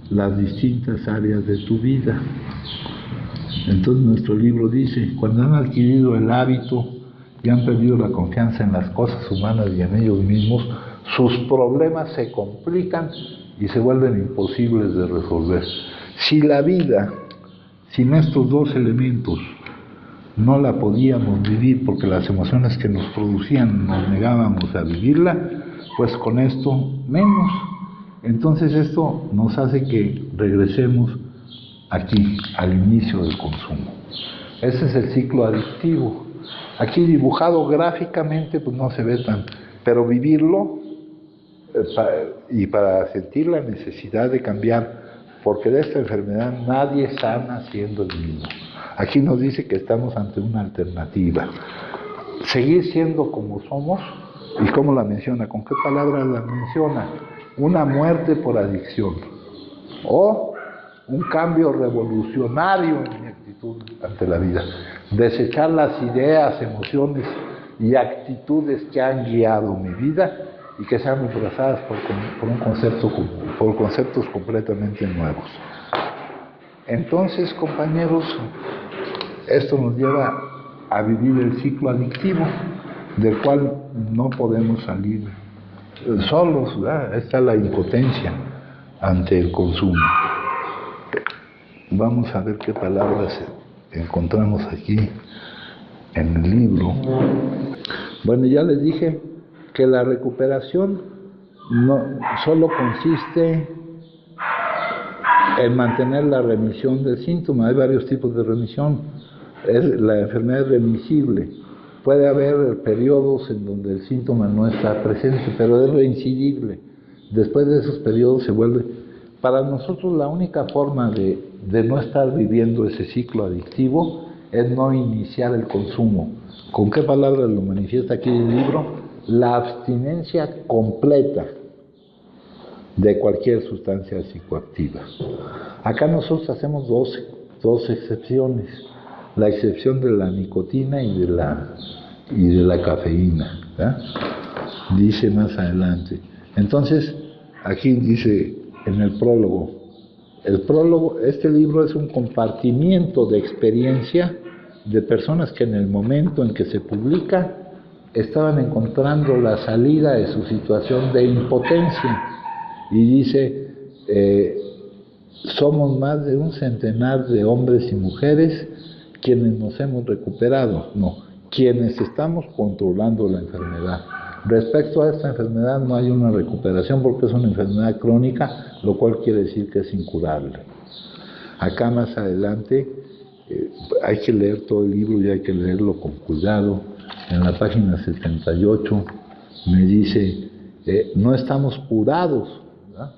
Speaker 1: las distintas áreas de tu vida? Entonces nuestro libro dice, cuando han adquirido el hábito y han perdido la confianza en las cosas humanas y en ellos mismos, sus problemas se complican y se vuelven imposibles de resolver. Si la vida, sin estos dos elementos, no la podíamos vivir porque las emociones que nos producían nos negábamos a vivirla, pues con esto menos. Entonces esto nos hace que regresemos aquí, al inicio del consumo. Ese es el ciclo adictivo. Aquí dibujado gráficamente, pues no se ve tan, pero vivirlo y para sentir la necesidad de cambiar, porque de esta enfermedad nadie sana siendo el mismo. Aquí nos dice que estamos ante una alternativa. Seguir siendo como somos, ¿y cómo la menciona? ¿Con qué palabras la menciona? Una muerte por adicción, o un cambio revolucionario en mi actitud ante la vida. Desechar las ideas, emociones y actitudes que han guiado mi vida y que sean reemplazadas por conceptos completamente nuevos. Entonces, compañeros, esto nos lleva a vivir el ciclo adictivo, del cual no podemos salir solos, ¿verdad? Está la impotencia ante el consumo. Vamos a ver qué palabras encontramos aquí en el libro. Bueno, ya les dije que la recuperación no solo consiste en mantener la remisión del síntoma. Hay varios tipos de remisión. La enfermedad es remisible. Puede haber periodos en donde el síntoma no está presente, pero es reincidible. Después de esos periodos se vuelve... Para nosotros la única forma de no estar viviendo ese ciclo adictivo es no iniciar el consumo. ¿Con qué palabras lo manifiesta aquí el libro? La abstinencia completa de cualquier sustancia psicoactiva. Acá nosotros hacemos dos excepciones. La excepción de la nicotina y de la cafeína, ¿verdad? Dice más adelante. Entonces, aquí dice en el prólogo, este libro es un compartimiento de experiencia de personas que en el momento en que se publica estaban encontrando la salida de su situación de impotencia. Y dice, somos más de 100 de hombres y mujeres quienes nos hemos recuperado, no, quienes estamos controlando la enfermedad. Respecto a esta enfermedad no hay una recuperación porque es una enfermedad crónica, lo cual quiere decir que es incurable. Acá más adelante hay que leer todo el libro y hay que leerlo con cuidado. En la página 78 me dice, no estamos curados, ¿verdad?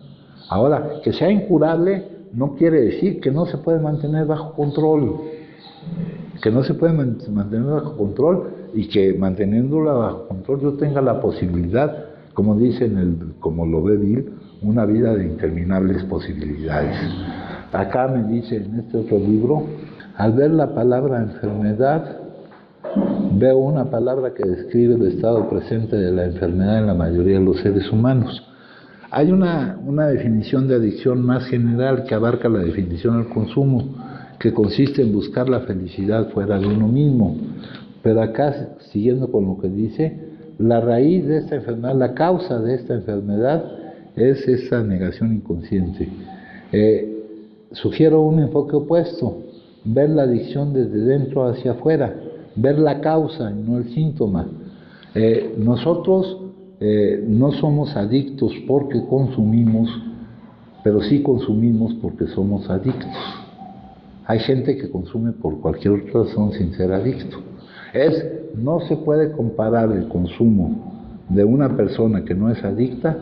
Speaker 1: Ahora, que sea incurable no quiere decir que no se puede mantener bajo control. Que no se puede mantener bajo control y que manteniéndola bajo control yo tenga la posibilidad, como dice como lo ve Bill, una vida de interminables posibilidades. Acá me dice en este otro libro, al ver la palabra enfermedad, veo una palabra que describe el estado presente de la enfermedad en la mayoría de los seres humanos. Hay una definición de adicción más general que abarca la definición del consumo, que consiste en buscar la felicidad fuera de uno mismo. Pero acá, siguiendo con lo que dice, la raíz de esta enfermedad, la causa de esta enfermedad es esa negación inconsciente. Sugiero un enfoque opuesto, ver la adicción desde dentro hacia afuera, ver la causa y no el síntoma. Nosotros no somos adictos porque consumimos, pero sí consumimos porque somos adictos. Hay gente que consume por cualquier otra razón sin ser adicto. No se puede comparar el consumo de una persona que no es adicta,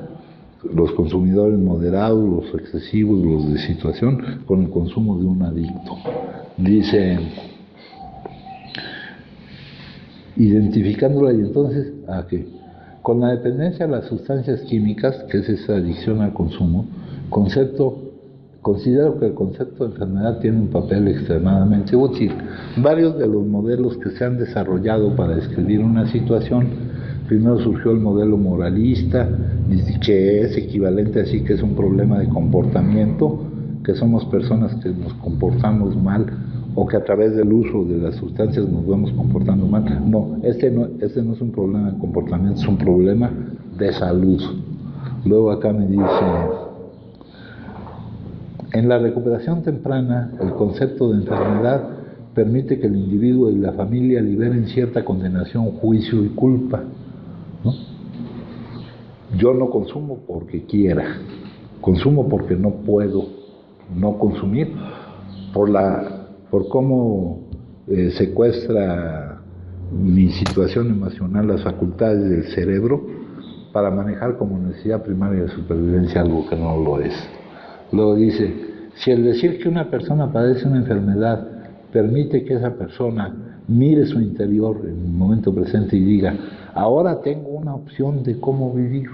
Speaker 1: los consumidores moderados, los excesivos, los de situación, con el consumo de un adicto. Dice, identificándola y entonces, con la dependencia a las sustancias químicas, que es esa adicción al consumo, considero que el concepto de enfermedad tiene un papel extremadamente útil. Varios de los modelos que se han desarrollado para describir una situación Primero surgió el modelo moralista, que es equivalente así, que es un problema de comportamiento, que somos personas que nos comportamos mal o que a través del uso de las sustancias nos vamos comportando mal. No, este no es un problema de comportamiento, es un problema de salud. Luego acá me dice, en la recuperación temprana, el concepto de enfermedad permite que el individuo y la familia liberen cierta condenación, juicio y culpa, ¿no? Yo no consumo porque quiera, consumo porque no puedo no consumir, por cómo secuestra mi situación emocional las facultades del cerebro para manejar como necesidad primaria de supervivencia algo que no lo es. Luego dice, si el decir que una persona padece una enfermedad permite que esa persona mire su interior en el momento presente y diga, ahora tengo una opción de cómo vivir.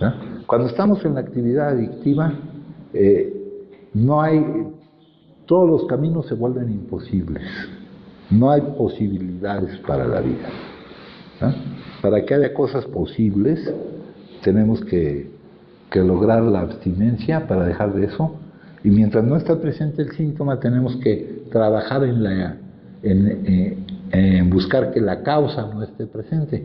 Speaker 1: ¿Ah? Cuando estamos en la actividad adictiva, no hay, todos los caminos se vuelven imposibles, no hay posibilidades para la vida. ¿Ah? Para que haya cosas posibles, tenemos que lograr la abstinencia para dejar de eso, y mientras no está presente el síntoma, tenemos que trabajar en buscar que la causa no esté presente,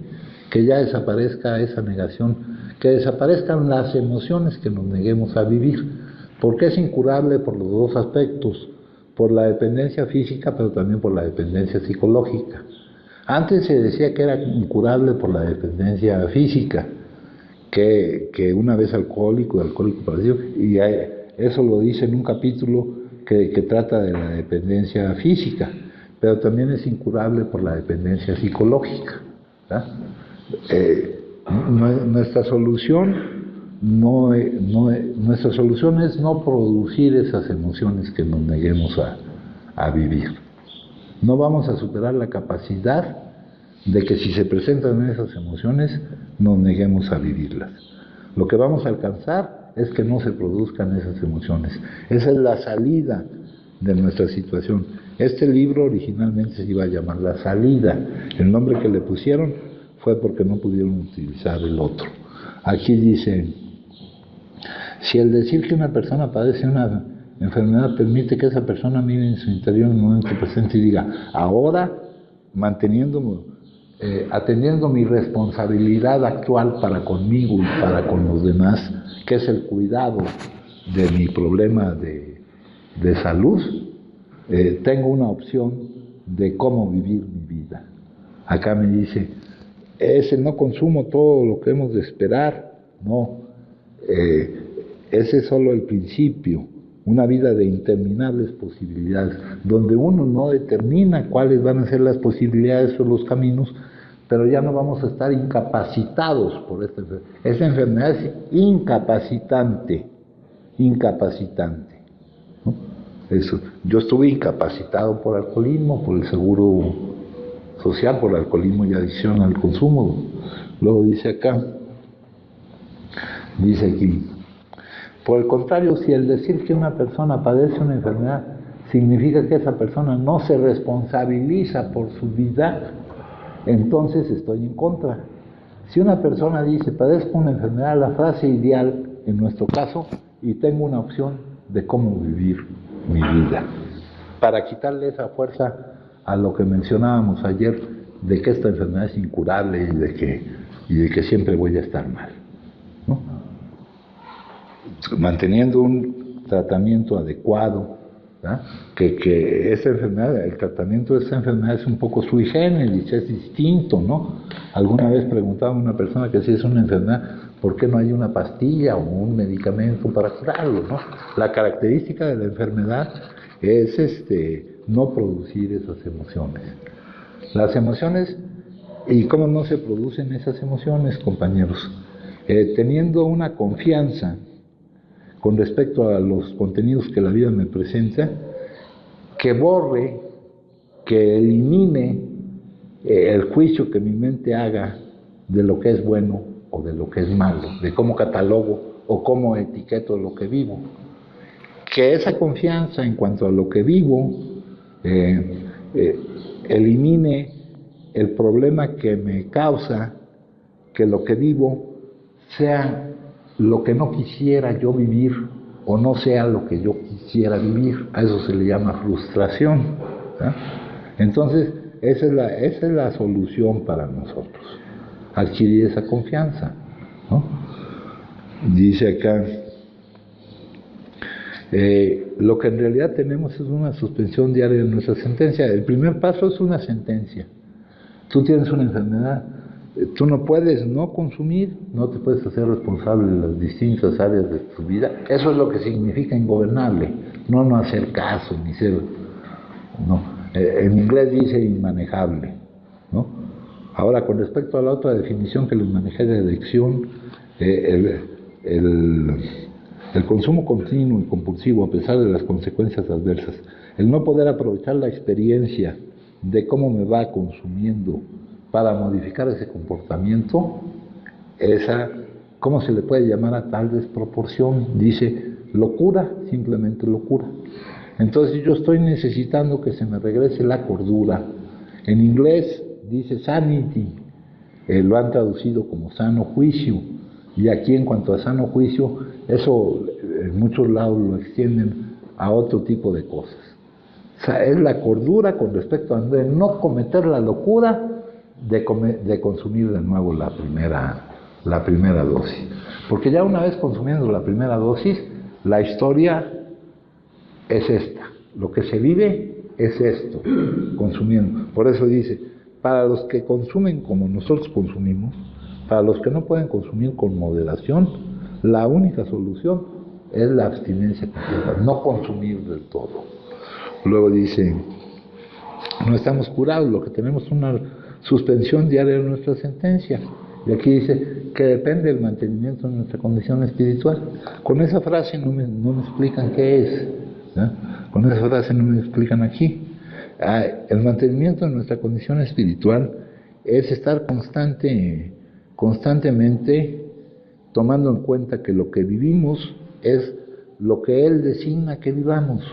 Speaker 1: que ya desaparezca esa negación, que desaparezcan las emociones que nos neguemos a vivir, porque es incurable por los dos aspectos, por la dependencia física, pero también por la dependencia psicológica. Antes se decía que era incurable por la dependencia física, que una vez alcohólico parecido, y eso lo dice en un capítulo que trata de la dependencia física, pero también es incurable por la dependencia psicológica. Nuestra solución es no producir esas emociones que nos neguemos a vivir. No vamos a superar la capacidad de que si se presentan esas emociones, nos neguemos a vivirlas. Lo que vamos a alcanzar es que no se produzcan esas emociones. Esa es la salida de nuestra situación. Este libro originalmente se iba a llamar La Salida. El nombre que le pusieron fue porque no pudieron utilizar el otro. Aquí dice, si el decir que una persona padece una enfermedad permite que esa persona mire en su interior en el momento presente y diga, ahora, atendiendo mi responsabilidad actual para conmigo y para con los demás, que es el cuidado de mi problema de salud, tengo una opción de cómo vivir mi vida. Acá me dice, ese no consumo todo lo que hemos de esperar, no, ese es solo el principio, una vida de interminables posibilidades, donde uno no determina cuáles van a ser las posibilidades o los caminos, pero ya no vamos a estar incapacitados por esta enfermedad. Esta enfermedad es incapacitante, ¿no? Eso. Yo estuve incapacitado por alcoholismo, por el seguro social, por alcoholismo y adicción al consumo. Luego dice acá, dice aquí, por el contrario, si el decir que una persona padece una enfermedad significa que esa persona no se responsabiliza por su vida, entonces estoy en contra. Si una persona dice, padezco una enfermedad, la frase ideal, en nuestro caso, y tengo una opción de cómo vivir mi vida, para quitarle esa fuerza a lo que mencionábamos ayer, de que esta enfermedad es incurable y de que siempre voy a estar mal, ¿no? Manteniendo un tratamiento adecuado, ¿verdad? Que esa enfermedad, el tratamiento de esa enfermedad es un poco sui generis, es distinto, ¿no? Alguna vez preguntaba a una persona que si es una enfermedad, ¿por qué no hay una pastilla o un medicamento para curarlo, ¿no? La característica de la enfermedad es no producir esas emociones. Las emociones, ¿y cómo no se producen esas emociones, compañeros? Teniendo una confianza con respecto a los contenidos que la vida me presenta, que borre, que elimine el juicio que mi mente haga de lo que es bueno o de lo que es malo, de cómo catalogo o cómo etiqueto lo que vivo. Que esa confianza en cuanto a lo que vivo elimine el problema que me causa que lo que vivo sea lo que no quisiera yo vivir o no sea lo que yo quisiera vivir. A eso se le llama frustración, ¿eh? Entonces, esa es la solución para nosotros, adquirir esa confianza, ¿no? Dice acá, lo que en realidad tenemos es una suspensión diaria de nuestra sentencia. El primer paso es una sentencia. Tú tienes una enfermedad, tú no puedes no consumir, no te puedes hacer responsable de las distintas áreas de tu vida. Eso es lo que significa ingobernable, no hacer caso, ni ser, no. En inglés dice inmanejable, ¿no? Ahora, con respecto a la otra definición que les manejé de adicción, el consumo continuo y compulsivo a pesar de las consecuencias adversas, el no poder aprovechar la experiencia de cómo me va consumiendo para modificar ese comportamiento, ¿cómo se le puede llamar a tal desproporción? Dice locura, simplemente locura. Entonces yo estoy necesitando que se me regrese la cordura. En inglés dice sanity, lo han traducido como sano juicio, y aquí en cuanto a sano juicio, eso en muchos lados lo extienden a otro tipo de cosas. O sea, es la cordura con respecto a no cometer la locura de consumir de nuevo la primera dosis. Porque ya una vez consumiendo la primera dosis, la historia es esta. Lo que se vive es esto, consumiendo. Por eso dice, para los que consumen como nosotros consumimos, para los que no pueden consumir con moderación, la única solución es la abstinencia completa, no consumir del todo. Luego dice, no estamos curados, lo que tenemos es una suspensión diaria de nuestra sentencia. Y aquí dice que depende del mantenimiento de nuestra condición espiritual. Con esa frase no me explican qué es, ¿eh? Con esa frase no me explican aquí. El mantenimiento de nuestra condición espiritual es estar constantemente tomando en cuenta que lo que vivimos es lo que Él designa que vivamos.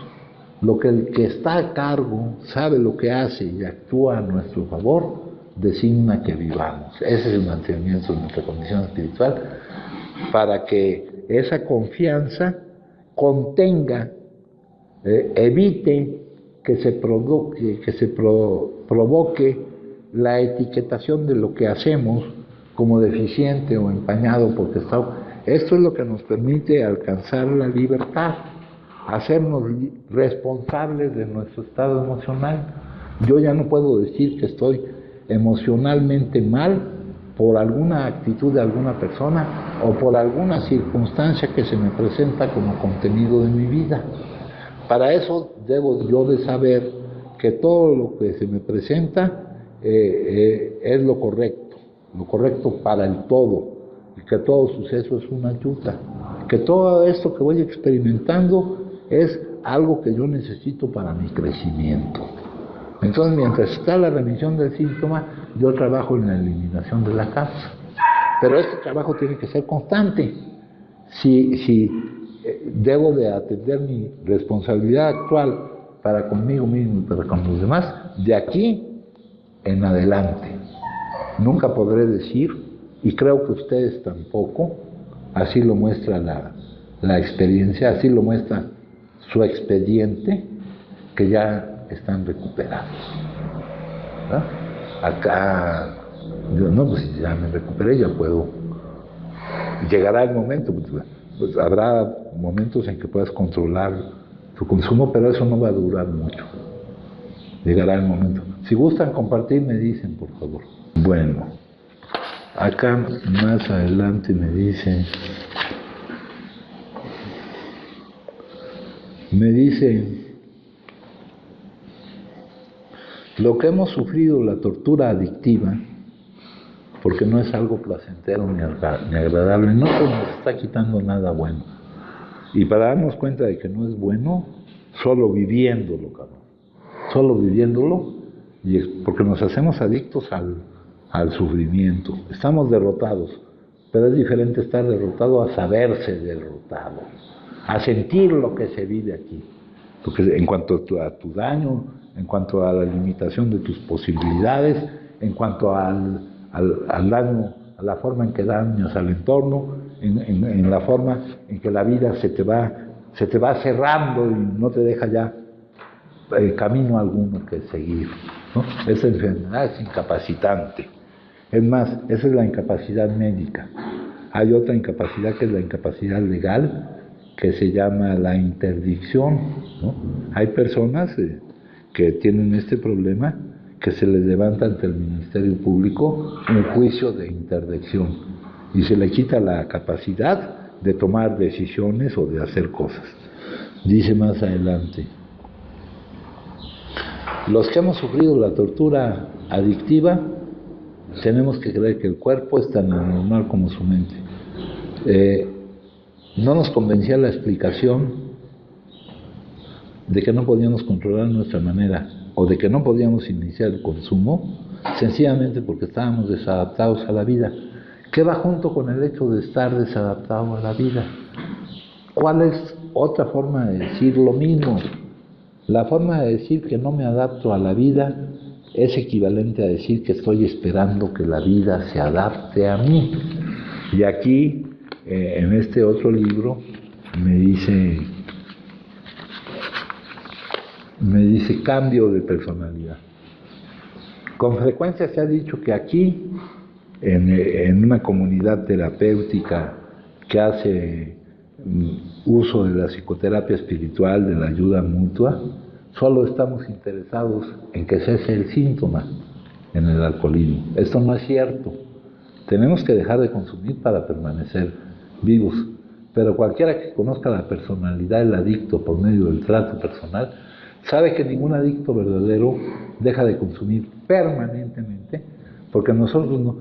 Speaker 1: Lo que el que está a cargo sabe lo que hace y actúa a nuestro favor, designa que vivamos. Ese es el mantenimiento de nuestra condición espiritual, para que esa confianza contenga, evite que se provoque la etiquetación de lo que hacemos como deficiente o empañado porque está. Esto es lo que nos permite alcanzar la libertad, hacernos responsables de nuestro estado emocional. Yo ya no puedo decir que estoy emocionalmente mal por alguna actitud de alguna persona o por alguna circunstancia que se me presenta como contenido de mi vida. Para eso debo yo de saber que todo lo que se me presenta es lo correcto para el todo, y que todo suceso es una ayuda, que todo esto que voy experimentando es algo que yo necesito para mi crecimiento. Entonces, mientras está la remisión del síntoma, yo trabajo en la eliminación de la causa. Pero este trabajo tiene que ser constante. Si debo de atender mi responsabilidad actual para conmigo mismo y para con los demás, de aquí en adelante. Nunca podré decir, y creo que ustedes tampoco, así lo muestra la experiencia, así lo muestra su expediente, que ya están recuperados. ¿Verdad? Acá, pues ya me recuperé, ya puedo. Llegará el momento, pues habrá momentos en que puedas controlar tu consumo, pero eso no va a durar mucho. Llegará el momento. Si gustan compartir, me dicen, por favor. Bueno, acá más adelante me dice, lo que hemos sufrido, la tortura adictiva, porque no es algo placentero ni agradable, no se nos está quitando nada bueno. Y para darnos cuenta de que no es bueno, solo viviéndolo, cabrón. Solo viviéndolo, y porque nos hacemos adictos al sufrimiento. Estamos derrotados, pero es diferente estar derrotado a saberse derrotado, a sentir lo que se vive aquí. Porque en cuanto a tu daño, en cuanto a la limitación de tus posibilidades, en cuanto al daño a la forma en que dañas al entorno, en la forma en que la vida se te va cerrando y no te deja ya camino alguno que seguir, ¿no? Esa enfermedad es incapacitante. Es más, esa es la incapacidad médica. Hay otra incapacidad que es la incapacidad legal, que se llama la interdicción, ¿no? Hay personas que tienen este problema, que se les levanta ante el Ministerio Público un juicio de interdicción y se le quita la capacidad de tomar decisiones o de hacer cosas. Dice más adelante: los que hemos sufrido la tortura adictiva tenemos que creer que el cuerpo es tan anormal como su mente. No nos convencía la explicación de que no podíamos controlar nuestra manera o de que no podíamos iniciar el consumo, sencillamente porque estábamos desadaptados a la vida. ¿Qué va junto con el hecho de estar desadaptado a la vida? ¿Cuál es otra forma de decir lo mismo? La forma de decir que no me adapto a la vida es equivalente a decir que estoy esperando que la vida se adapte a mí. Y aquí, en este otro libro, me dice cambio de personalidad. Con frecuencia se ha dicho que aquí, en una comunidad terapéutica que hace uso de la psicoterapia espiritual, de la ayuda mutua, solo estamos interesados en que cese el síntoma en el alcoholismo. Esto no es cierto. Tenemos que dejar de consumir para permanecer vivos. Pero cualquiera que conozca la personalidad del adicto por medio del trato personal, sabe que ningún adicto verdadero deja de consumir permanentemente, porque nosotros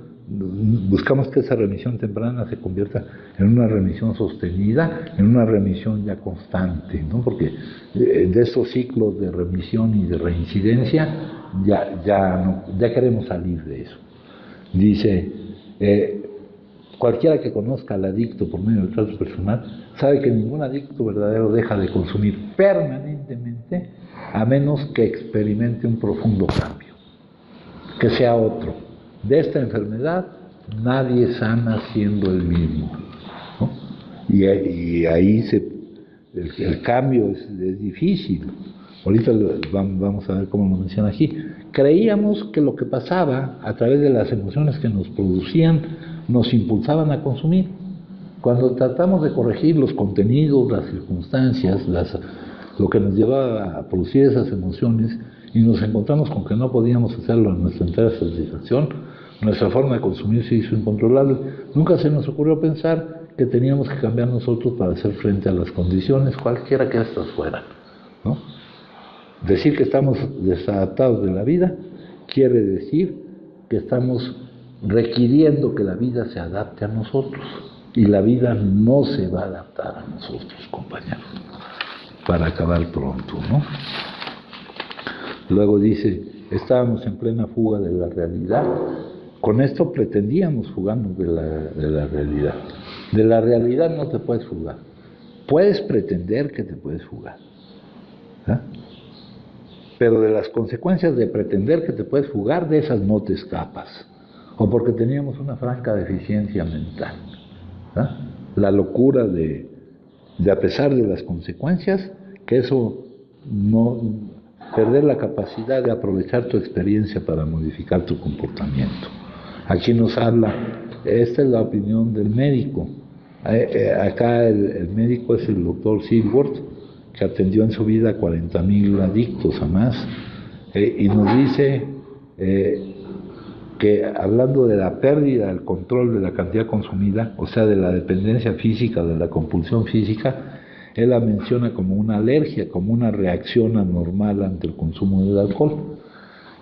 Speaker 1: buscamos que esa remisión temprana se convierta en una remisión sostenida, en una remisión ya constante, ¿no? Porque de estos ciclos de remisión y de reincidencia ya queremos salir de eso. Dice, cualquiera que conozca al adicto por medio del trato personal sabe que ningún adicto verdadero deja de consumir permanentemente, a menos que experimente un profundo cambio, que sea otro. De esta enfermedad nadie sana siendo el mismo, ¿no? Y ahí el cambio es difícil. Ahorita vamos a ver cómo lo menciona aquí. Creíamos que lo que pasaba a través de las emociones que nos producían nos impulsaban a consumir. Cuando tratamos de corregir los contenidos, las circunstancias, lo que nos llevaba a producir esas emociones, y nos encontramos con que no podíamos hacerlo en nuestra entera satisfacción, nuestra forma de consumir se hizo incontrolable. Nunca se nos ocurrió pensar que teníamos que cambiar nosotros para hacer frente a las condiciones, cualquiera que estas fueran, ¿no? Decir que estamos desadaptados de la vida quiere decir que estamos requiriendo que la vida se adapte a nosotros, y la vida no se va a adaptar a nosotros, compañeros, para acabar pronto, ¿no? Luego dice, estábamos en plena fuga de la realidad. Con esto pretendíamos fugarnos de la realidad. De la realidad no te puedes fugar. Puedes pretender que te puedes fugar, ¿eh? Pero de las consecuencias de pretender que te puedes fugar, de esas no te escapas. O porque teníamos una franca deficiencia mental, ¿eh? La locura de a pesar de las consecuencias, que eso no... Perder la capacidad de aprovechar tu experiencia para modificar tu comportamiento. Aquí nos habla, esta es la opinión del médico. Acá el médico es el doctor Silworth, que atendió en su vida a 40,000 adictos a más, y nos dice que hablando de la pérdida del control de la cantidad consumida, o sea, de la dependencia física, de la compulsión física, él la menciona como una alergia, como una reacción anormal ante el consumo del alcohol.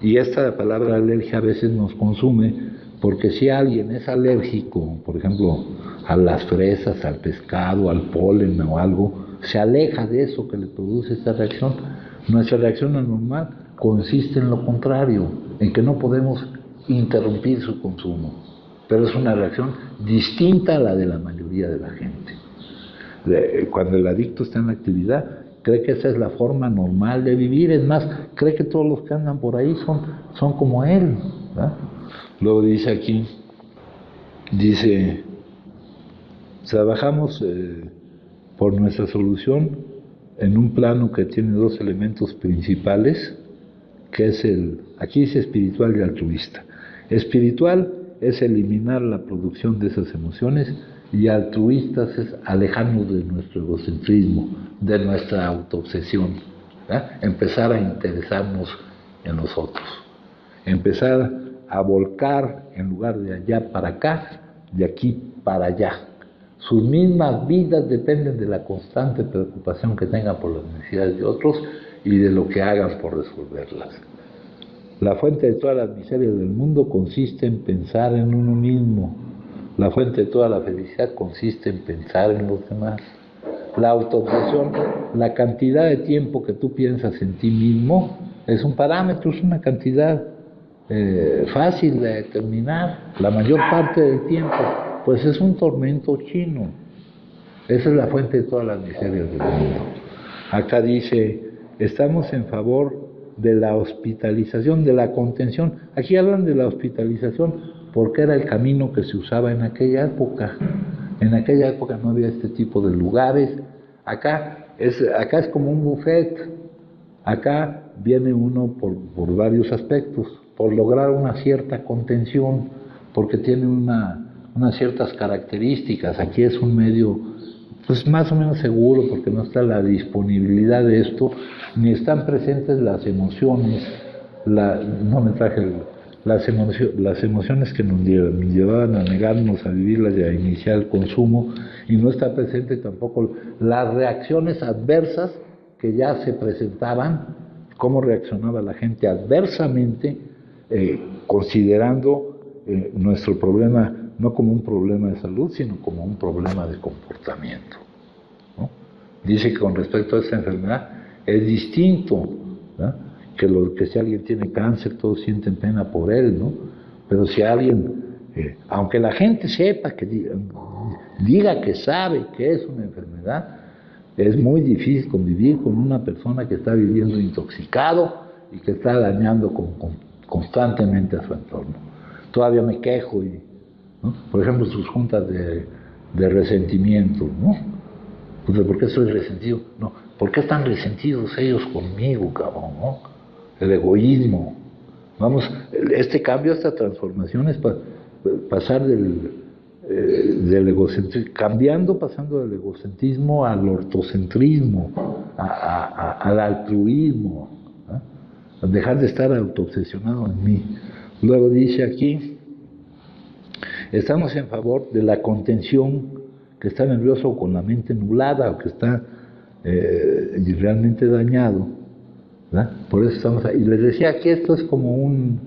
Speaker 1: Y esta palabra alergia a veces nos consume, porque si alguien es alérgico, por ejemplo, a las fresas, al pescado, al polen o algo, se aleja de eso que le produce esta reacción. Nuestra reacción anormal consiste en lo contrario, en que no podemos interrumpir su consumo, pero es una reacción distinta a la de la mayoría de la gente. Cuando el adicto está en la actividad, cree que esa es la forma normal de vivir, es más, cree que todos los que andan por ahí son como él, ¿verdad? Luego dice aquí, Dice, trabajamos por nuestra solución en un plano que tiene dos elementos principales, que es aquí dice espiritual y altruista. Espiritual es eliminar la producción de esas emociones, y altruistas es alejarnos de nuestro egocentrismo, de nuestra autoobsesión, ¿verdad? Empezar a interesarnos en los otros, empezar a volcar en lugar de allá para acá, de aquí para allá. Sus mismas vidas dependen de la constante preocupación que tengan por las necesidades de otros y de lo que hagan por resolverlas. La fuente de todas las miserias del mundo consiste en pensar en uno mismo. La fuente de toda la felicidad consiste en pensar en los demás. La autoobsesión, la cantidad de tiempo que tú piensas en ti mismo, es un parámetro, es una cantidad fácil de determinar. La mayor parte del tiempo, pues es un tormento chino. Esa es la fuente de todas las miserias del mundo. Acá dice, estamos en favor de la hospitalización, de la contención. Aquí hablan de la hospitalización porque era el camino que se usaba en aquella época. En aquella época no había este tipo de lugares. Acá es como un buffet. Acá viene uno por varios aspectos, por lograr una cierta contención, porque tiene unas ciertas características. Aquí es un medio pues más o menos seguro, porque no está la disponibilidad de esto, ni están presentes las emociones, no me traje las emociones que nos llevaban a negarnos a vivirlas y a iniciar el consumo, y no está presente tampoco las reacciones adversas que ya se presentaban, cómo reaccionaba la gente adversamente, considerando nuestro problema no como un problema de salud, sino como un problema de comportamiento, ¿no? Dice que con respecto a esta enfermedad es distinto, ¿no? Que si alguien tiene cáncer, todos sienten pena por él, ¿no? Pero si alguien, aunque la gente sepa, que diga que sabe que es una enfermedad, es muy difícil convivir con una persona que está viviendo intoxicado y que está dañando constantemente a su entorno. Todavía me quejo, ¿no? Por ejemplo, sus juntas de resentimiento, ¿no? Pues, ¿por qué estoy resentido? No, ¿por qué están resentidos ellos conmigo, cabrón, ¿no? El egoísmo. Vamos, este cambio, esta transformación es pasar del egocentrismo, pasando del egocentrismo al ortocentrismo, al altruismo, ¿no? Dejar de estar autoobsesionado en mí. Luego dice aquí, estamos en favor de la contención, que está nervioso o con la mente nublada o que está realmente dañado, ¿verdad? Por eso estamos ahí. Y les decía que esto es como un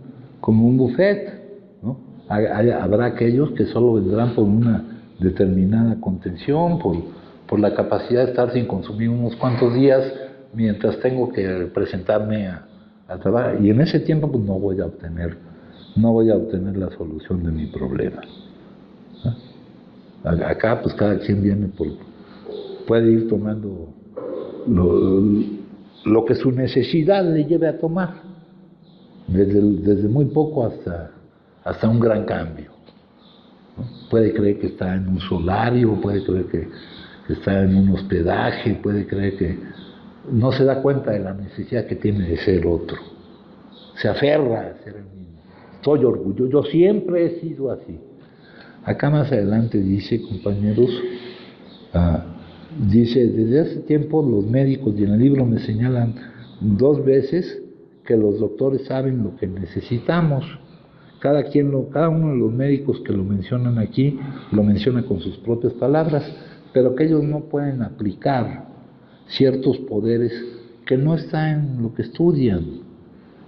Speaker 1: buffet, ¿no? Habrá aquellos que solo vendrán por una determinada contención, por la capacidad de estar sin consumir unos cuantos días mientras tengo que presentarme a trabajar, y en ese tiempo pues no voy a obtener la solución de mi problema, ¿no? Acá pues cada quien viene puede ir tomando lo que su necesidad le lleve a tomar, desde muy poco hasta un gran cambio, ¿no? Puede creer que está en un solario, puede creer que está en un hospedaje, puede creer que no se da cuenta de la necesidad que tiene de ser otro, se aferra a ser el mismo. Estoy orgulloso, yo siempre he sido así. Acá más adelante dice, compañeros, dice, desde hace tiempo los médicos, y en el libro me señalan 2 veces que los doctores saben lo que necesitamos. Cada uno de los médicos que lo mencionan aquí, lo menciona con sus propias palabras, pero que ellos no pueden aplicar ciertos poderes que no están en lo que estudian,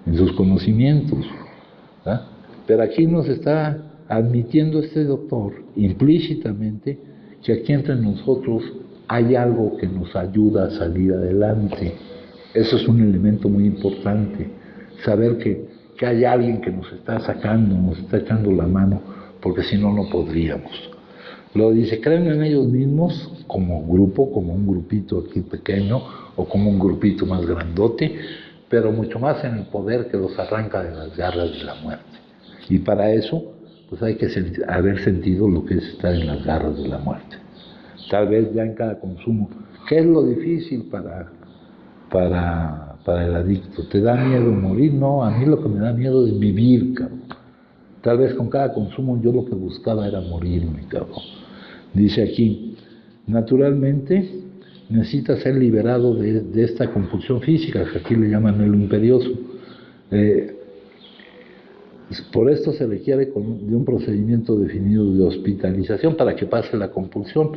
Speaker 1: en sus conocimientos, ¿verdad? Pero aquí nos está admitiendo este doctor implícitamente que aquí entre nosotros hay algo que nos ayuda a salir adelante. Eso es un elemento muy importante, saber que hay alguien que nos está sacando, nos está echando la mano, porque si no, no podríamos. Luego dice, creen en ellos mismos como grupo, como un grupito aquí pequeño, o como un grupito más grandote, pero mucho más en el poder que los arranca de las garras de la muerte. Y para eso, pues hay que haber sentido lo que es estar en las garras de la muerte. Tal vez ya en cada consumo. ¿Qué es lo difícil para el adicto? ¿Te da miedo morir? No, a mí lo que me da miedo es vivir, cabrón. Tal vez con cada consumo yo lo que buscaba era morirme, cabrón. Dice aquí, naturalmente necesita ser liberado de esta compulsión física, que aquí le llaman el imperioso. Por esto se requiere de un procedimiento definido de hospitalización para que pase la compulsión,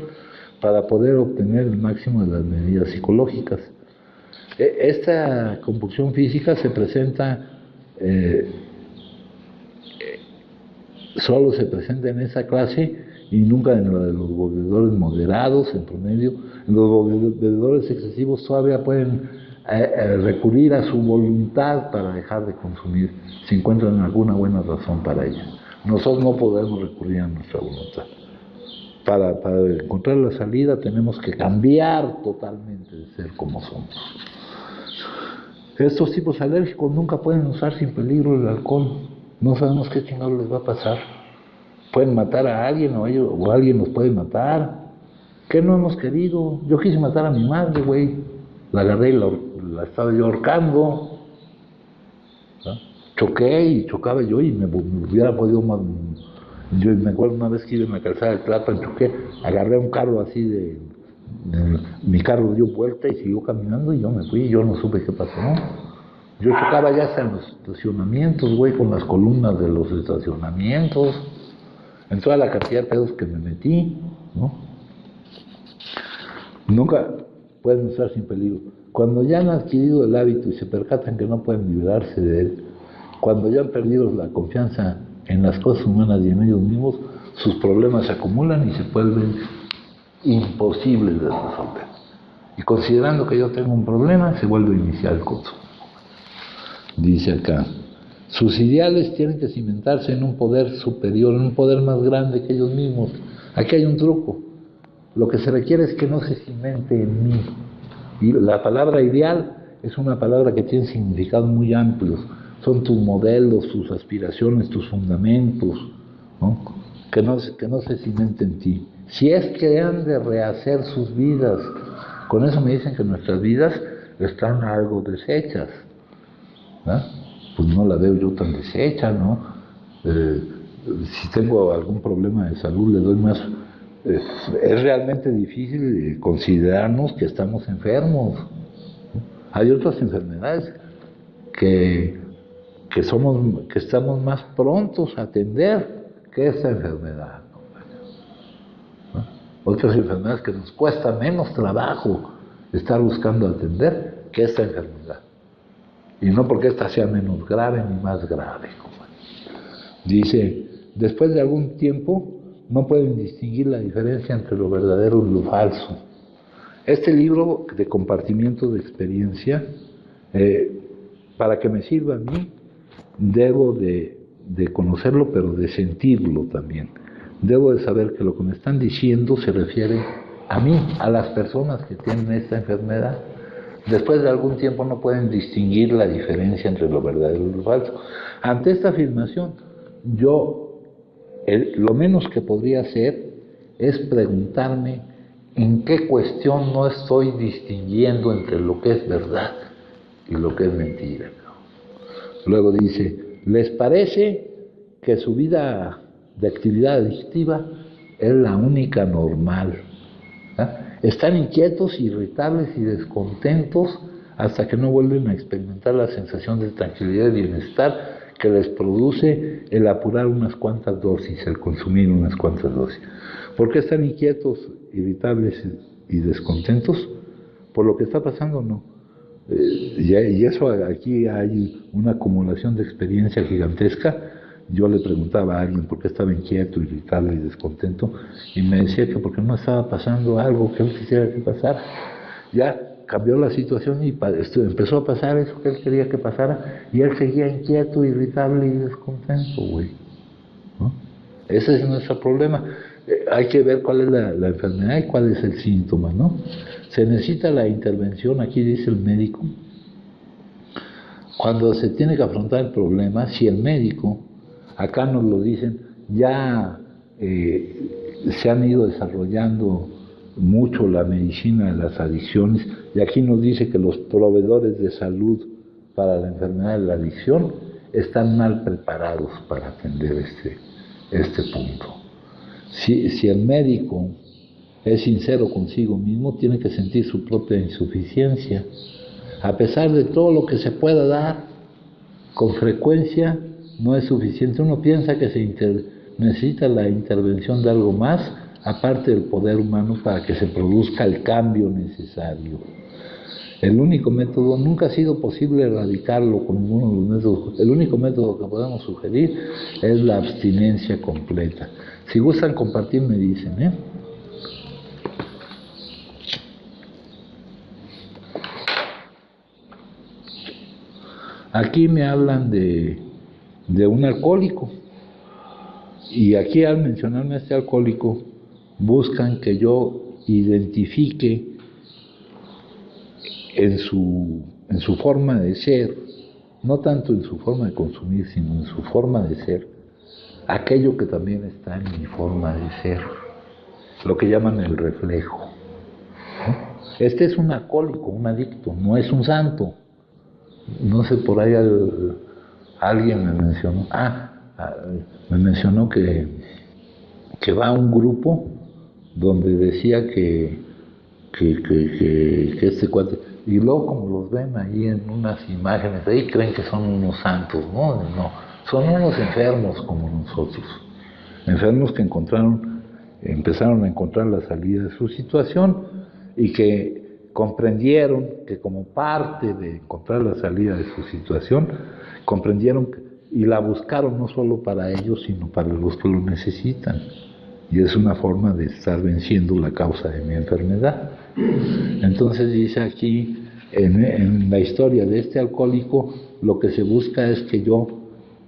Speaker 1: para poder obtener el máximo de las medidas psicológicas. Esta compulsión física se presenta, solo se presenta en esa clase y nunca en la de los bebedores moderados, en promedio. Los bebedores excesivos todavía pueden recurrir a su voluntad para dejar de consumir, si encuentran alguna buena razón para ello. Nosotros no podemos recurrir a nuestra voluntad. Para encontrar la salida tenemos que cambiar totalmente de ser como somos. Estos tipos alérgicos nunca pueden usar sin peligro el alcohol. No sabemos qué chingados les va a pasar. Pueden matar a alguien o alguien nos puede matar. ¿Qué no hemos querido? Yo quise matar a mi madre, güey. La agarré y la estaba yo ahorcando. ¿No? Choqué y chocaba yo y me hubiera podido... Yo me acuerdo una vez que iba en la calzada de Tlalpan, choqué, agarré un carro así mi carro dio vuelta y siguió caminando y yo me fui y yo no supe qué pasó. Yo chocaba ya hasta en los estacionamientos, güey, con las columnas de los estacionamientos, en toda la cantidad de pedos que me metí, ¿no? Nunca pueden estar sin peligro. Cuando ya han adquirido el hábito y se percatan que no pueden librarse de él, cuando ya han perdido la confianza en las cosas humanas y en ellos mismos, sus problemas se acumulan y se vuelven imposibles de resolver. Y considerando que yo tengo un problema, se vuelve a iniciar el consumo. Dice acá, sus ideales tienen que cimentarse en un poder superior, en un poder más grande que ellos mismos. Aquí hay un truco. Lo que se requiere es que no se cimente en mí. Y la palabra ideal es una palabra que tiene significados muy amplios. Son tus modelos, tus aspiraciones, tus fundamentos, ¿no? Que no se cimente en ti. Si es que han de rehacer sus vidas, con eso me dicen que nuestras vidas están algo deshechas, ¿no? Pues no la veo yo tan deshecha, ¿no? Si tengo algún problema de salud, le doy más. Es realmente difícil considerarnos que estamos enfermos. Hay otras enfermedades que estamos más prontos a atender que esta enfermedad. ¿No? Otras enfermedades que nos cuesta menos trabajo estar buscando atender que esta enfermedad. Y no porque esta sea menos grave ni más grave. Dice, después de algún tiempo no pueden distinguir la diferencia entre lo verdadero y lo falso. Este libro de compartimiento de experiencia, para que me sirva a mí, debo de conocerlo, pero de sentirlo también. Debo de saber que lo que me están diciendo se refiere a mí, a las personas que tienen esta enfermedad. Después de algún tiempo no pueden distinguir la diferencia entre lo verdadero y lo falso. Ante esta afirmación, lo menos que podría hacer es preguntarme en qué cuestión no estoy distinguiendo entre lo que es verdad y lo que es mentira. Luego dice, ¿les parece que su vida de actividad adictiva es la única normal? Están inquietos, irritables y descontentos hasta que no vuelven a experimentar la sensación de tranquilidad y bienestar que les produce el apurar unas cuantas dosis, el consumir unas cuantas dosis. ¿Por qué están inquietos, irritables y descontentos? ¿Por lo que está pasando? No. Y eso, aquí hay una acumulación de experiencia gigantesca. Yo le preguntaba a alguien por qué estaba inquieto, irritable y descontento, y me decía que porque no estaba pasando algo que él quisiera que pasara. Ya cambió la situación y empezó a pasar eso que él quería que pasara, y él seguía inquieto, irritable y descontento, güey, ¿no? Ese es nuestro problema. Hay que ver cuál es la enfermedad y cuál es el síntoma, ¿no? Se necesita la intervención, aquí dice el médico, cuando se tiene que afrontar el problema. Si el médico, acá nos lo dicen, ya se han ido desarrollando mucho la medicina de las adicciones, y aquí nos dice que los proveedores de salud para la enfermedad de la adicción están mal preparados para atender este punto. Si el médico es sincero consigo mismo, tiene que sentir su propia insuficiencia. A pesar de todo lo que se pueda dar, con frecuencia no es suficiente. Uno piensa que necesita la intervención de algo más, aparte del poder humano, para que se produzca el cambio necesario. El único método, nunca ha sido posible erradicarlo con ninguno de los métodos. El único método que podemos sugerir es la abstinencia completa. Si gustan compartir, me dicen, ¿eh? Aquí me hablan de un alcohólico, y aquí al mencionarme a este alcohólico buscan que yo identifique en su forma de ser, no tanto en su forma de consumir, sino en su forma de ser, aquello que también está en mi forma de ser, lo que llaman el reflejo, ¿no? Este es un alcohólico, un adicto, no es un santo. No sé, por ahí alguien me mencionó que va a un grupo donde decía que este cuate, y luego como los ven ahí en unas imágenes, ahí creen que son unos santos, no, son unos enfermos como nosotros, enfermos que empezaron a encontrar la salida de su situación, y que comprendieron que como parte de encontrar la salida de su situación, comprendieron y la buscaron no solo para ellos, sino para los que lo necesitan. Y es una forma de estar venciendo la causa de mi enfermedad. Entonces dice aquí, en la historia de este alcohólico, lo que se busca es que yo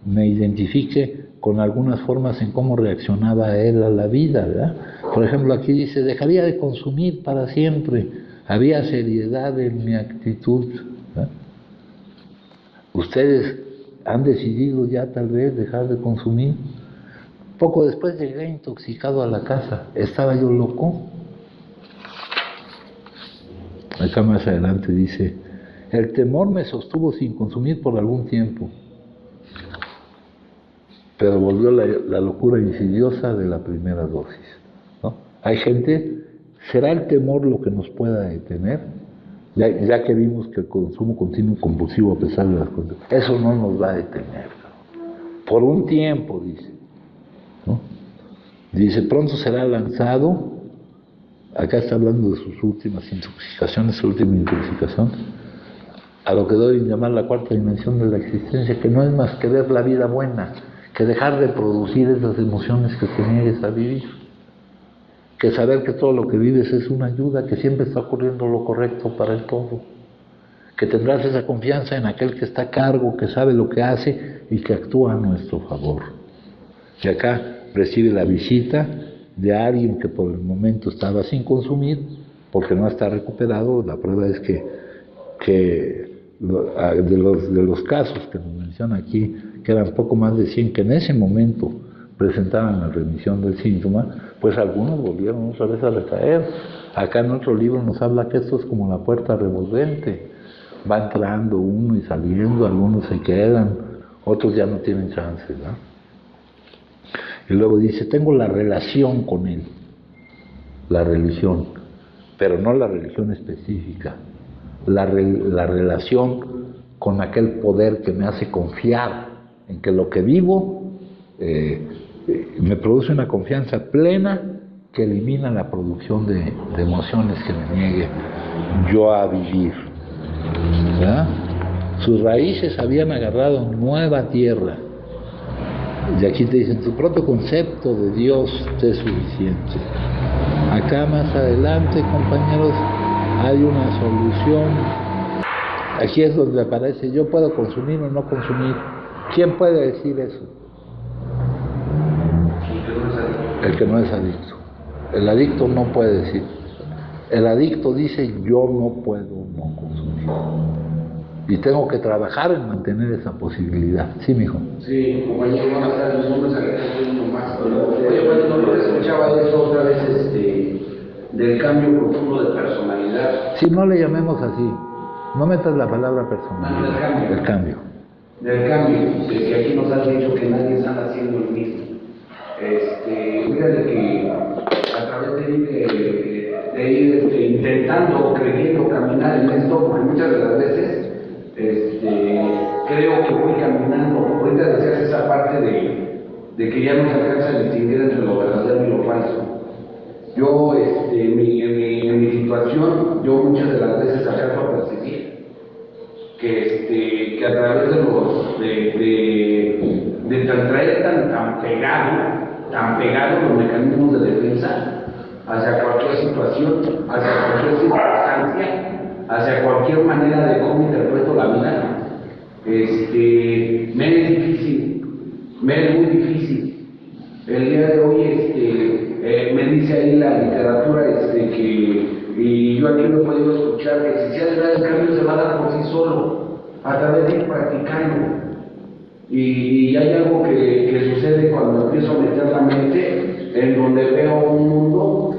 Speaker 1: me identifique con algunas formas en cómo reaccionaba él a la vida, ¿verdad? Por ejemplo, aquí dice, dejaría de consumir para siempre. Había seriedad en mi actitud, ¿verdad? Ustedes han decidido ya tal vez dejar de consumir. Poco después llegué intoxicado a la casa. ¿Estaba yo loco? Acá más adelante dice, el temor me sostuvo sin consumir por algún tiempo, pero volvió la locura insidiosa de la primera dosis, ¿no? Hay gente, ¿será el temor lo que nos pueda detener? Ya que vimos que el consumo continuo y compulsivo, a pesar de las cosas, eso no nos va a detener, ¿no? Por un tiempo, dice, ¿no? Dice, pronto será lanzado, acá está hablando de sus últimas intoxicaciones, su última intoxicación, a lo que doy llamar la cuarta dimensión de la existencia, que no es más que ver la vida buena, que dejar de producir esas emociones que te niegues a vivir, que saber que todo lo que vives es una ayuda, que siempre está ocurriendo lo correcto para el todo, que tendrás esa confianza en aquel que está a cargo, que sabe lo que hace y que actúa a nuestro favor. Y acá recibe la visita de alguien que por el momento estaba sin consumir, porque no está recuperado. La prueba es que de los casos que nos menciona aquí, que eran poco más de 100 que en ese momento presentaban la remisión del síntoma, pues algunos volvieron otra vez a recaer. Acá en otro libro nos habla que esto es como la puerta revolvente, va entrando uno y saliendo, algunos se quedan, otros ya no tienen chance, ¿no? Y luego dice, tengo la relación con él, la religión, pero no la religión específica, la relación con aquel poder que me hace confiar en que lo que vivo me produce una confianza plena que elimina la producción de emociones que me niegue yo a vivir, ¿verdad? Sus raíces habían agarrado nueva tierra. Y aquí te dicen, tu propio concepto de Dios te es suficiente. Acá más adelante, compañeros, hay una solución. Aquí es donde aparece, yo puedo consumir o no consumir. ¿Quién puede decir eso? El que no es adicto. El adicto no puede decir. El adicto dice, yo no puedo no consumir. Y tengo que trabajar en mantener esa posibilidad. Sí, mijo.
Speaker 2: Sí, compañero, buenas tardes. Mi nombre es Alejandro nomás. Oye, bueno, no escuchaba eso otra vez, del cambio profundo de personalidad.
Speaker 1: Si no le llamemos así, no metas la palabra personal.
Speaker 2: Del cambio.
Speaker 1: El cambio.
Speaker 2: Del cambio, que aquí nos has dicho que nadie está haciendo el mismo. Fíjate que a través de ir intentando, creyendo caminar en esto, porque muchas de las veces creo que voy caminando. Ahorita decías esa parte de que ya no se alcanza a distinguir entre lo verdadero y lo falso. Yo, en mi situación, yo muchas de las veces alcanzo a percibir que a través de traer tan pegado los mecanismos de defensa hacia cualquier situación, hacia cualquier circunstancia, hacia cualquier manera de cómo interpreto la vida, me es difícil, me es muy difícil. El día de hoy me dice ahí la literatura y yo aquí no he podido escuchar que si se hace el cambio se va a dar por sí solo, a través de ir practicando. Y hay algo que sucede cuando empiezo a meter la mente, en donde veo un mundo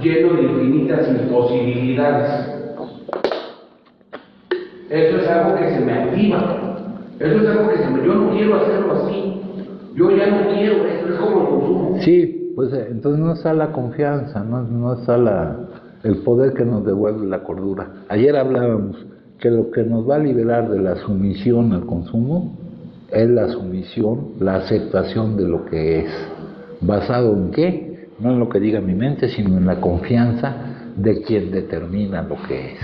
Speaker 2: lleno de infinitas imposibilidades. Eso es algo que se me activa. Eso es algo que yo no quiero hacerlo así. Yo ya no quiero, eso es como el consumo.
Speaker 1: Sí, pues entonces no está la confianza, no está el poder que nos devuelve la cordura. Ayer hablábamos que lo que nos va a liberar de la sumisión al consumo es la sumisión, la aceptación de lo que es. ¿Basado en qué? No en lo que diga mi mente, sino en la confianza de quien determina lo que es.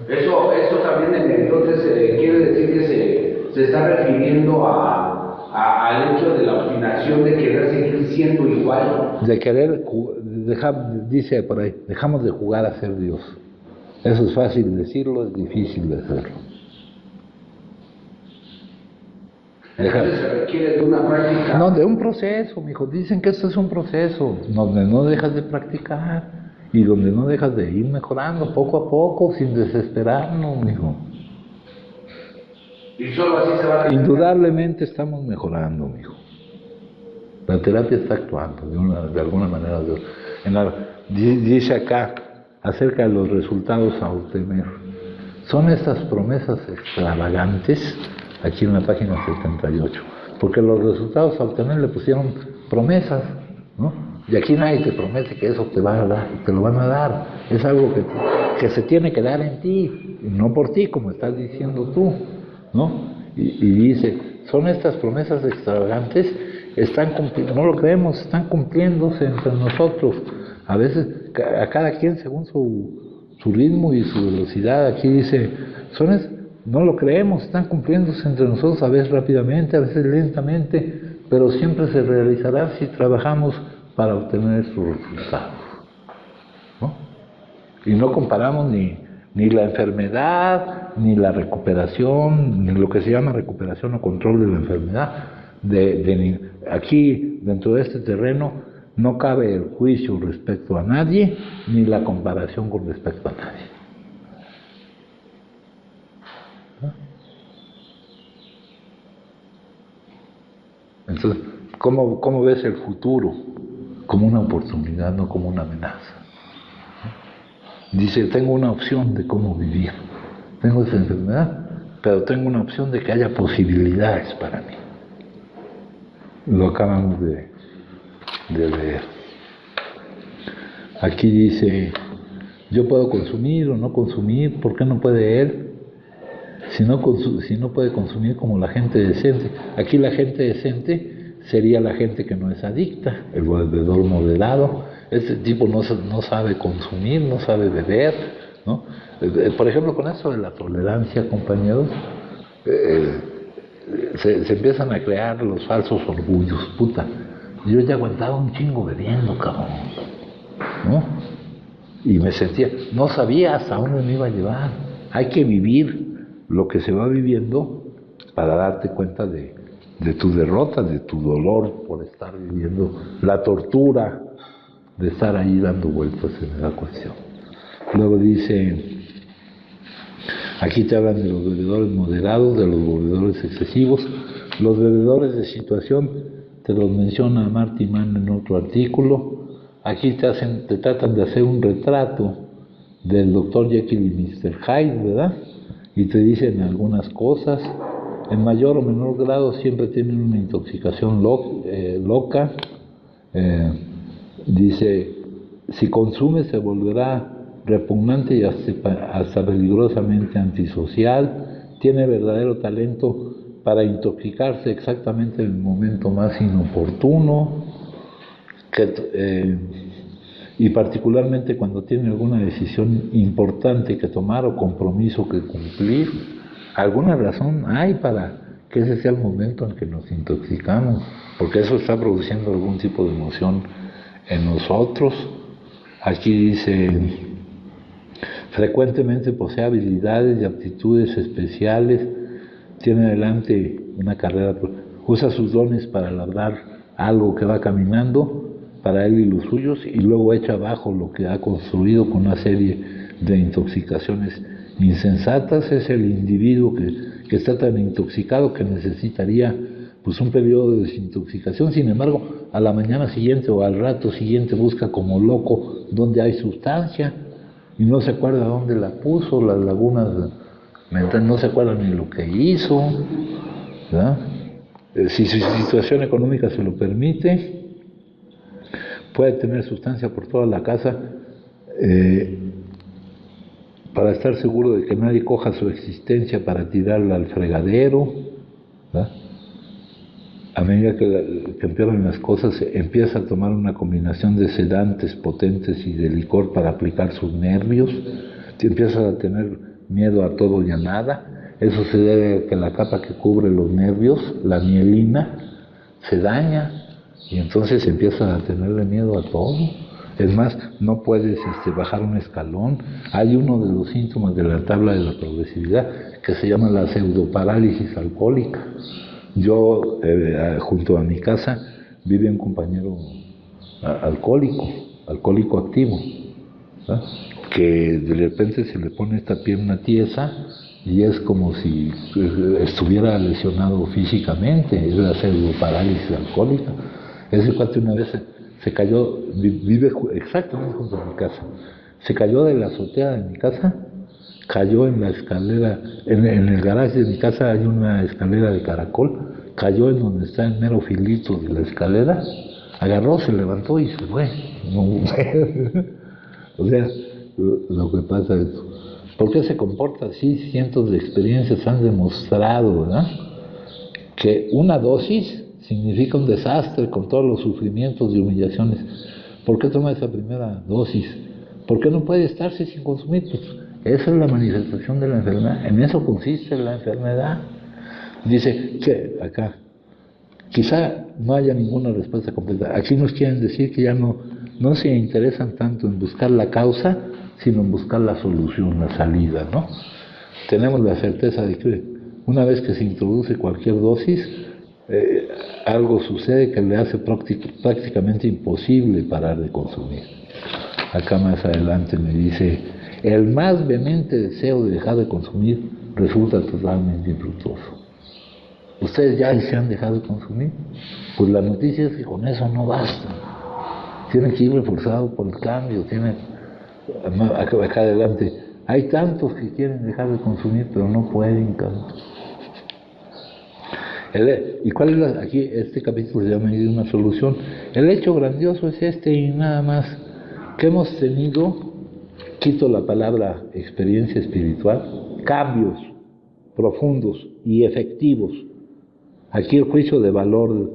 Speaker 2: Eso también entonces quiere decir que se está refiriendo al hecho de la obstinación de querer seguir siendo igual.
Speaker 1: De querer, dice por ahí, dejamos de jugar a ser Dios. Eso es fácil decirlo, es difícil de hacerlo.
Speaker 2: Entonces se requiere de una práctica.
Speaker 1: No, de un proceso, mijo. Dicen que esto es un proceso donde no dejas de practicar y donde no dejas de ir mejorando poco a poco, sin desesperarnos, mijo.
Speaker 2: Y solo así se va a...
Speaker 1: Indudablemente estamos mejorando, mijo. La terapia está actuando de alguna manera. Dice acá acerca de los resultados a obtener. Son estas promesas extravagantes, aquí en la página 78, porque los resultados a obtener le pusieron promesas, ¿no? Y aquí nadie te promete que eso te va a dar, te lo van a dar. Es algo que se tiene que dar en ti, no por ti, como estás diciendo tú, ¿no? Y dice, son estas promesas extravagantes, están cumpliendo, no lo creemos, están cumpliéndose entre nosotros. A veces, a cada quien según su ritmo y su velocidad. Aquí dice, no lo creemos, están cumpliéndose entre nosotros, a veces rápidamente, a veces lentamente, pero siempre se realizará si trabajamos para obtener sus resultados, ¿no? Y no comparamos ni la enfermedad, ni la recuperación, ni lo que se llama recuperación o control de la enfermedad. Aquí, dentro de este terreno, no cabe el juicio respecto a nadie, ni la comparación con respecto a nadie. Entonces, ¿cómo ves el futuro? Como una oportunidad, no como una amenaza. Dice, tengo una opción de cómo vivir. Tengo esa enfermedad, pero tengo una opción de que haya posibilidades para mí. Lo acabamos de leer. Aquí dice, yo puedo consumir o no consumir, ¿por qué no puede él? Si no puede consumir como la gente decente. Aquí la gente decente sería la gente que no es adicta, el bebedor moderado. Este tipo no sabe consumir, no sabe beber, ¿no? Por ejemplo, con eso de la tolerancia, compañeros, se empiezan a crear los falsos orgullos. Puta, yo ya aguantaba un chingo bebiendo, cabrón, ¿no? Y me sentía, no sabía hasta dónde me iba a llevar. Hay que vivir lo que se va viviendo para darte cuenta de tu derrota, de tu dolor por estar viviendo la tortura de estar ahí dando vueltas en esa cuestión. Luego dice, Aquí te hablan de los bebedores moderados, de los bebedores excesivos. Los bebedores de situación te los menciona Marty Mann en otro artículo. Aquí te tratan de hacer un retrato del Dr. Jekyll y Mr. Hyde, ¿verdad? Y te dicen algunas cosas. En mayor o menor grado siempre tienen una intoxicación loca. Dice, si consume se volverá repugnante y hasta peligrosamente antisocial. Tiene verdadero talento para intoxicarse exactamente en el momento más inoportuno, y particularmente cuando tiene alguna decisión importante que tomar o compromiso que cumplir. Alguna razón hay para que ese sea el momento en que nos intoxicamos, porque eso está produciendo algún tipo de emoción en nosotros. Aquí dice, frecuentemente posee habilidades y aptitudes especiales, tiene adelante una carrera, usa sus dones para labrar algo que va caminando para él y los suyos, y luego echa abajo lo que ha construido con una serie de intoxicaciones insensatas. Es el individuo que está tan intoxicado que necesitaría pues un periodo de desintoxicación. Sin embargo, a la mañana siguiente o al rato siguiente busca como loco donde hay sustancia y no se acuerda dónde la puso. Las lagunas mentales, no se acuerda ni lo que hizo, ¿verdad? Si su situación económica se lo permite, puede tener sustancia por toda la casa, para estar seguro de que nadie coja su existencia para tirarla al fregadero, ¿verdad? A medida que empeoran las cosas, empieza a tomar una combinación de sedantes potentes y de licor para aplicar sus nervios. Empieza a tener miedo a todo y a nada. Eso se debe a que la capa que cubre los nervios, la mielina, se daña y entonces empieza a tenerle miedo a todo. Es más, no puedes bajar un escalón. Hay uno de los síntomas de la tabla de la progresividad que se llama la pseudoparálisis alcohólica. Yo, junto a mi casa, vive un compañero alcohólico activo, ¿verdad? Que de repente se le pone esta pierna tiesa y es como si estuviera lesionado físicamente. Es la pseudoparálisis alcohólica. Ese cuate una vez se cayó, vive exactamente junto a mi casa, se cayó de la azotea de mi casa, cayó en la escalera, en el garaje de mi casa hay una escalera de caracol, cayó en donde está el mero filito de la escalera, agarró, se levantó y se fue. O sea, lo que pasa es, ¿por qué se comporta así? Cientos de experiencias han demostrado, ¿verdad?, que una dosis significa un desastre con todos los sufrimientos y humillaciones. ¿Por qué toma esa primera dosis? ¿Por qué no puede estarse sin consumir? Pues esa es la manifestación de la enfermedad, en eso consiste la enfermedad. Dice que acá, quizá no haya ninguna respuesta completa. Aquí nos quieren decir que ya no se interesan tanto en buscar la causa, sino en buscar la solución, la salida, ¿no? Tenemos la certeza de que una vez que se introduce cualquier dosis, algo sucede que le hace prácticamente imposible parar de consumir. Acá más adelante me dice, el más vehemente deseo de dejar de consumir resulta totalmente infructuoso. ¿Ustedes ya se han dejado de consumir? Pues la noticia es que con eso no basta. Tiene que ir reforzado por el cambio. Acá adelante, hay tantos que quieren dejar de consumir, pero no pueden, cabrón. ¿Y cuál es aquí este capítulo se llama una solución? El hecho grandioso es y nada más, que hemos tenido, quito la palabra experiencia espiritual, cambios profundos y efectivos. Aquí el juicio de valor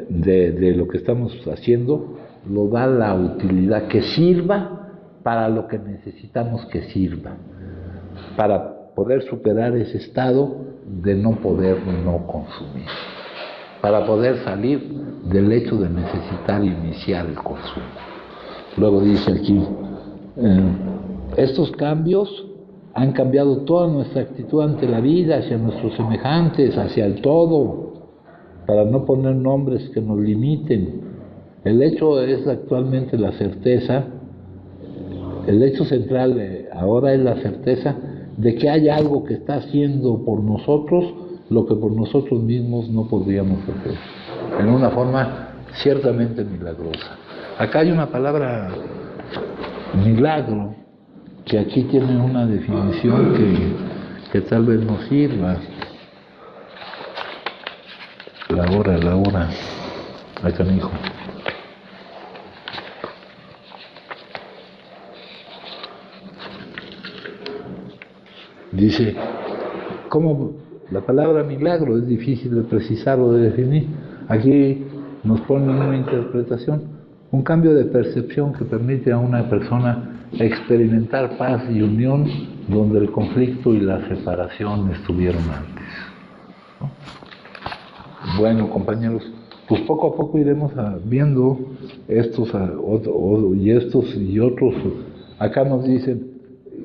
Speaker 1: de lo que estamos haciendo lo da la utilidad, que sirva para lo que necesitamos que sirva, para poder superar ese estado de no poder no consumir, para poder salir del hecho de necesitar iniciar el consumo. Luego dice aquí, estos cambios han cambiado toda nuestra actitud ante la vida, hacia nuestros semejantes, hacia el todo, para no poner nombres que nos limiten. El hecho es actualmente la certeza, el hecho central ahora es la certeza de que hay algo que está haciendo por nosotros lo que por nosotros mismos no podríamos hacer, en una forma ciertamente milagrosa. Acá hay una palabra, milagro, que aquí tiene una definición que tal vez nos sirva. La hora, ahí canijo. Dice, ¿cómo? La palabra milagro es difícil de precisar o de definir. Aquí nos ponen una interpretación, un cambio de percepción que permite a una persona experimentar paz y unión donde el conflicto y la separación estuvieron antes, ¿no? Bueno, compañeros, pues poco a poco iremos viendo estos y otros. Acá nos dicen,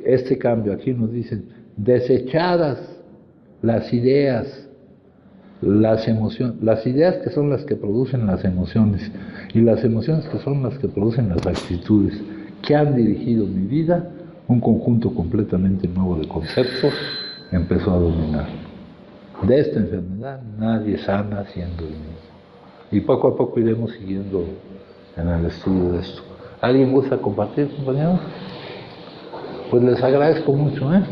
Speaker 1: este cambio, aquí nos dicen, desechadas las ideas, las emociones, las ideas que son las que producen las emociones y las emociones que son las que producen las actitudes que han dirigido mi vida, un conjunto completamente nuevo de conceptos empezó a dominar. De esta enfermedad nadie sana siendo el mismo. Y poco a poco iremos siguiendo en el estudio de esto. ¿Alguien gusta compartir, compañeros? Pues les agradezco mucho, ¿eh?